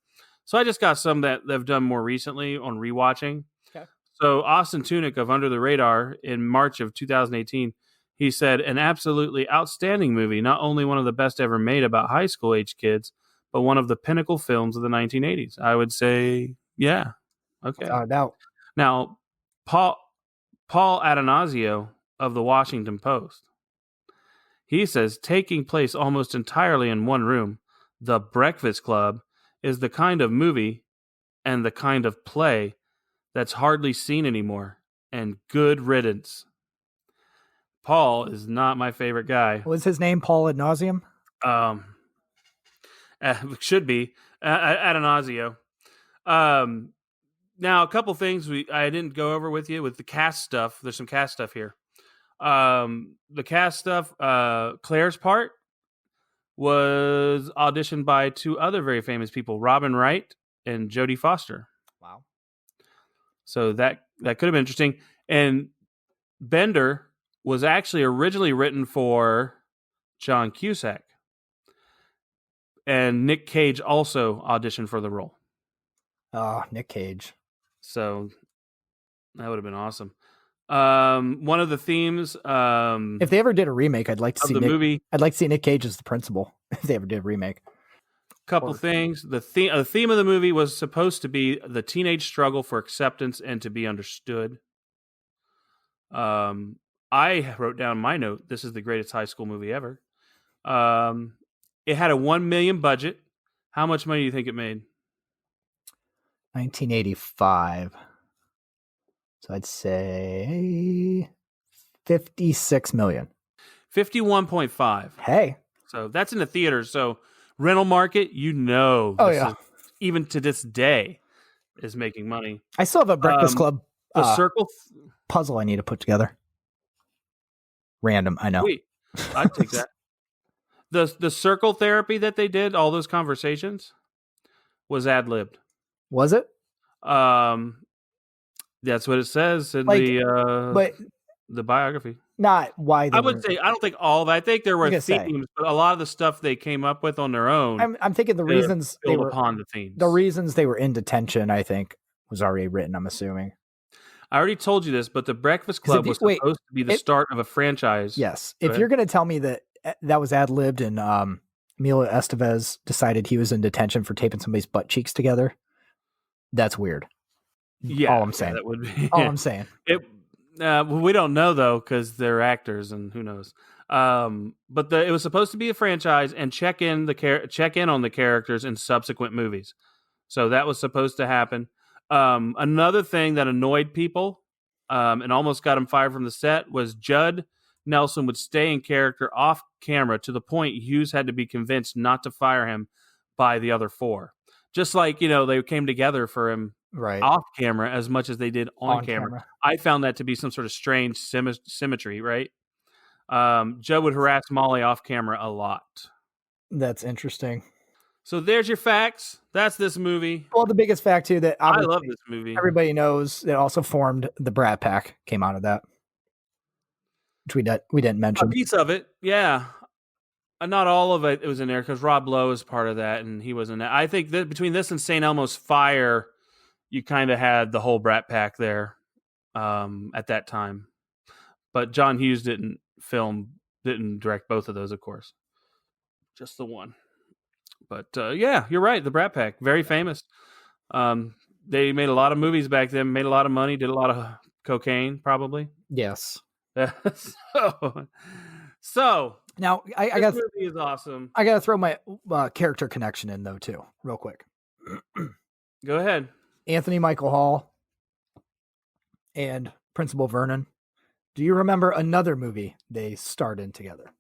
So I just got some that they've done more recently on rewatching. Okay. So Austin Tunick of Under the Radar in March of 2018, he said, an absolutely outstanding movie, not only one of the best ever made about high school age kids, but one of the pinnacle films of the 1980s. I would say, yeah. Okay. Without a doubt. Now, Paul Atanasio of the Washington Post, he says, taking place almost entirely in one room, The Breakfast Club is the kind of movie and the kind of play that's hardly seen anymore, and good riddance. Paul is not my favorite guy. Was his name Paul ad nauseum? Should be Atanasio. Now, a couple things I didn't go over with you with the cast stuff. There's some cast stuff here. The cast stuff, Claire's part was auditioned by two other very famous people, Robin Wright and Jodie Foster. Wow. So that could have been interesting. And Bender was actually originally written for John Cusack. And Nick Cage also auditioned for the role. Oh, Nick Cage. So that would have been awesome. One of the themes, if they ever did a remake, I'd like to see the movie. I'd like to see Nick Cage as the principal. If they ever did a remake. Couple things. The theme of the movie was supposed to be the teenage struggle for acceptance and to be understood. I wrote down in my note, this is the greatest high school movie ever. It had a $1 million budget. How much money do you think it made? 1985. So I'd say 56 million. 51.5. Hey. So that's in the theaters. So rental market, Oh, yeah. Even to this day, is making money. I still have a Breakfast Club circle puzzle I need to put together. Random, I know. Sweet. I'd take that. The circle therapy that they did, all those conversations, was ad-libbed. Was it? That's what it says in the biography. Not why I would say I don't think all of it. I think there were themes, but a lot of the stuff they came up with on their own. I'm thinking the reasons they were upon the themes. The reasons they were in detention, I think, was already written. I'm assuming. I already told you this, but the Breakfast Club was supposed to be the start of a franchise. Yes. If you're going to tell me that was ad-libbed and Emilio Estevez decided he was in detention for taping somebody's butt cheeks together, that's weird. Yeah, all I'm saying. That would be all I'm saying. We don't know though because they're actors and who knows. But it was supposed to be a franchise and check in on the characters in subsequent movies. So that was supposed to happen. Another thing that annoyed people and almost got him fired from the set was Judd Nelson would stay in character off camera to the point Hughes had to be convinced not to fire him by the other four. Just like, they came together for him off camera as much as they did on camera. I found that to be some sort of strange symmetry, right? Judd would harass Molly off camera a lot. That's interesting. So there's your facts. That's this movie. Well, the biggest fact too that I love this movie. Everybody knows that also formed the Brat Pack came out of that, which we didn't mention. A piece of it, yeah. Not all of it was in there because Rob Lowe is part of that, and he was in that. I think that between this and St. Elmo's Fire, you kind of had the whole Brat Pack there at that time. But John Hughes didn't direct both of those, of course. Just the one. But yeah, you're right. The Brat Pack, very famous. They made a lot of movies back then, made a lot of money, did a lot of cocaine, probably. Yes. So now this movie is awesome. I got to throw my character connection in though too, real quick. Go ahead. Anthony Michael Hall and Principal Vernon. Do you remember another movie they starred in together?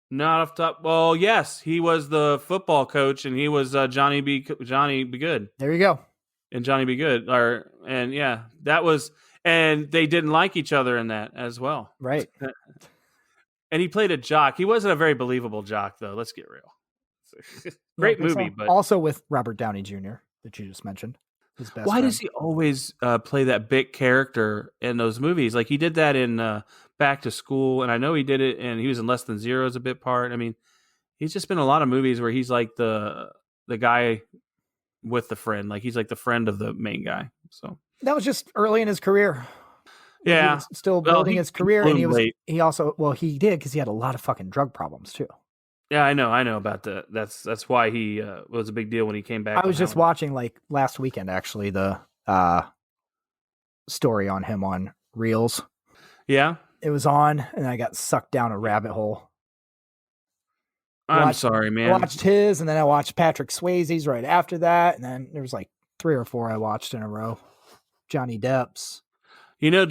Not off top. Well, yes, he was the football coach, and he was Johnny B. Good, There you go. and Johnny B. Good, and yeah, that was, and they didn't like each other in that as well. Right. And he played a jock. He wasn't a very believable jock, though. Let's get real. Great movie, but also with Robert Downey Jr. that you just mentioned. His best why friend. does he always play that big character in those movies? Like he did that in Back to School, and I know he did it, and he was in Less Than Zero as a bit part. I mean, he's just been in a lot of movies where he's like the guy with the friend, like he's like the friend of the main guy. So that was just early in his career. Yeah, he was still building his career, and he also he did because he had a lot of fucking drug problems too. Yeah, I know about that. That's why he was a big deal when he came back. I was just watching like last weekend actually the story on him on Reels. Yeah, it was on, and I got sucked down a rabbit hole. I'm sorry, man. I watched his, and then I watched Patrick Swayze's right after that, and then there was like 3 or 4 I watched in a row. Johnny Depp's. You know,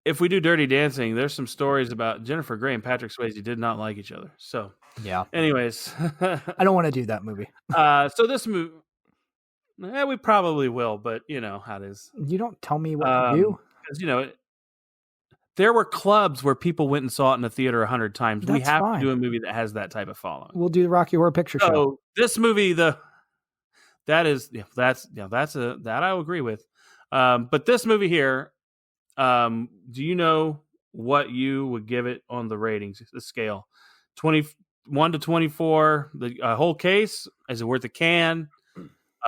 if we do Dirty Dancing, there's some stories about Jennifer Grey and Patrick Swayze did not like each other. So yeah. Anyways, I don't want to do that movie. So this movie, we probably will, but you know how it is. You don't tell me what to do, because there were clubs where people went and saw it in the theater 100 times. We have to do a movie that has that type of following. We'll do the Rocky Horror Picture Show. So this movie, that I will agree with. But this movie here, do you know what you would give it on the ratings, the scale? 21 to 24, the whole case, is it worth a can?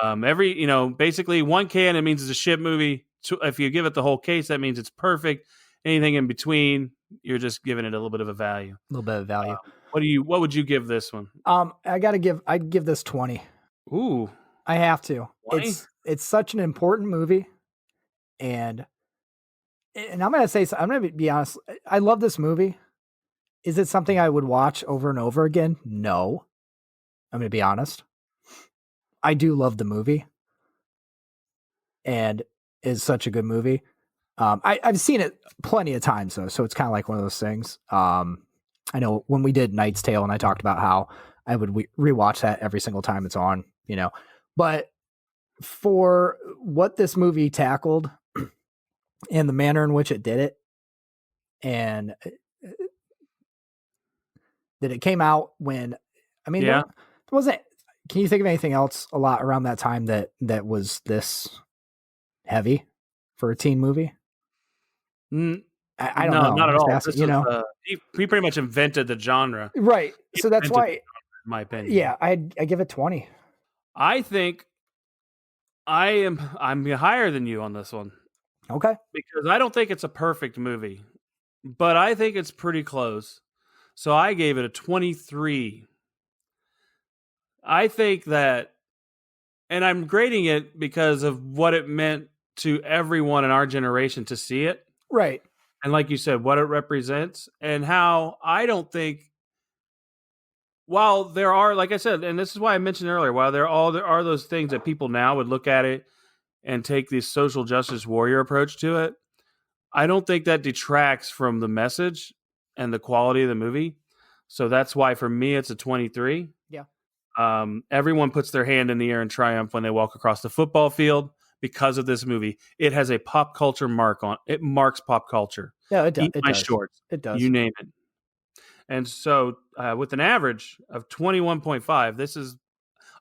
Basically 1 can, it means it's a shit movie. If you give it the whole case, that means it's perfect. Anything in between, you're just giving it a little bit of a value. A little bit of value. What would you give this one? I'd give this 20. Ooh. I have to. 20? It's such an important movie. And I'm going to be honest. I love this movie. Is it something I would watch over and over again? No. I'm going to be honest. I do love the movie. And it's such a good movie. I've seen it plenty of times though, so it's kind of like one of those things. I know when we did Knight's Tale, and I talked about how I would rewatch that every single time it's on, but for what this movie tackled and the manner in which it did it, and that it came out when, there wasn't. Can you think of anything else a lot around that time that was this heavy for a teen movie? I don't know. Not at all. Asking, he pretty much invented the genre, right? So that's why, in my opinion. Yeah, I give it 20. I think I'm higher than you on this one. Okay, because I don't think it's a perfect movie, but I think it's pretty close. So I gave it a 23. I think that, and I'm grading it because of what it meant to everyone in our generation to see it. Right. And like you said, what it represents, and how I don't think, while there are, like I said, and this is why I mentioned earlier, while there are those things that people now would look at it and take this social justice warrior approach to it, I don't think that detracts from the message and the quality of the movie. So that's why for me, it's a 23. Yeah. Everyone puts their hand in the air in triumph when they walk across the football field because of this movie. It has a pop culture mark on it. Marks pop culture. Yeah, it does. Eat my shorts. It does. You name it. And so with an average of 21.5, this is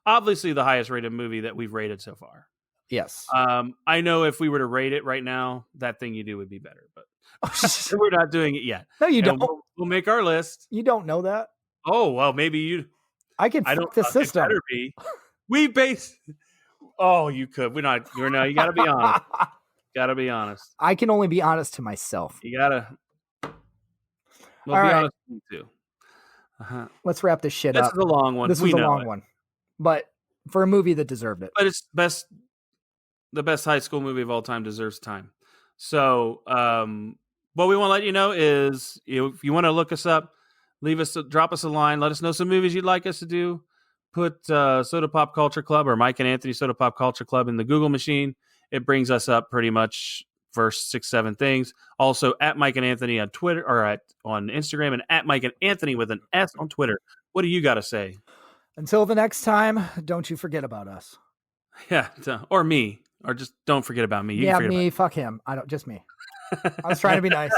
obviously the highest rated movie that we've rated so far. Yes. I know if we were to rate it right now, That Thing You Do would be better, but we're not doing it yet. No, you don't. We'll make our list. You don't know that. Oh, well, maybe you. I can fuck the system. It better be. We base. Oh, you could. You got to be honest. Got to be honest. I can only be honest to myself. You got to. Well, all be right. honest with you too. Uh-huh. Let's wrap this shit up. This is a long one. This was a long one. But for a movie that deserved it. But it's the best high school movie of all time deserves time. So, what we want to let you know is, if you want to look us up, drop us a line. Let us know some movies you'd like us to do. Put Soda Pop Culture Club or Mike and Anthony Soda Pop Culture Club in the Google machine. It brings us up pretty much first 6-7 things. Also at Mike and Anthony on Twitter or on Instagram, and at Mike and Anthony with an S on Twitter. What do you got to say? Until the next time, don't you forget about us. Yeah, or me, or just don't forget about me. You can forget me. Fuck him. Just me. I was trying to be nice.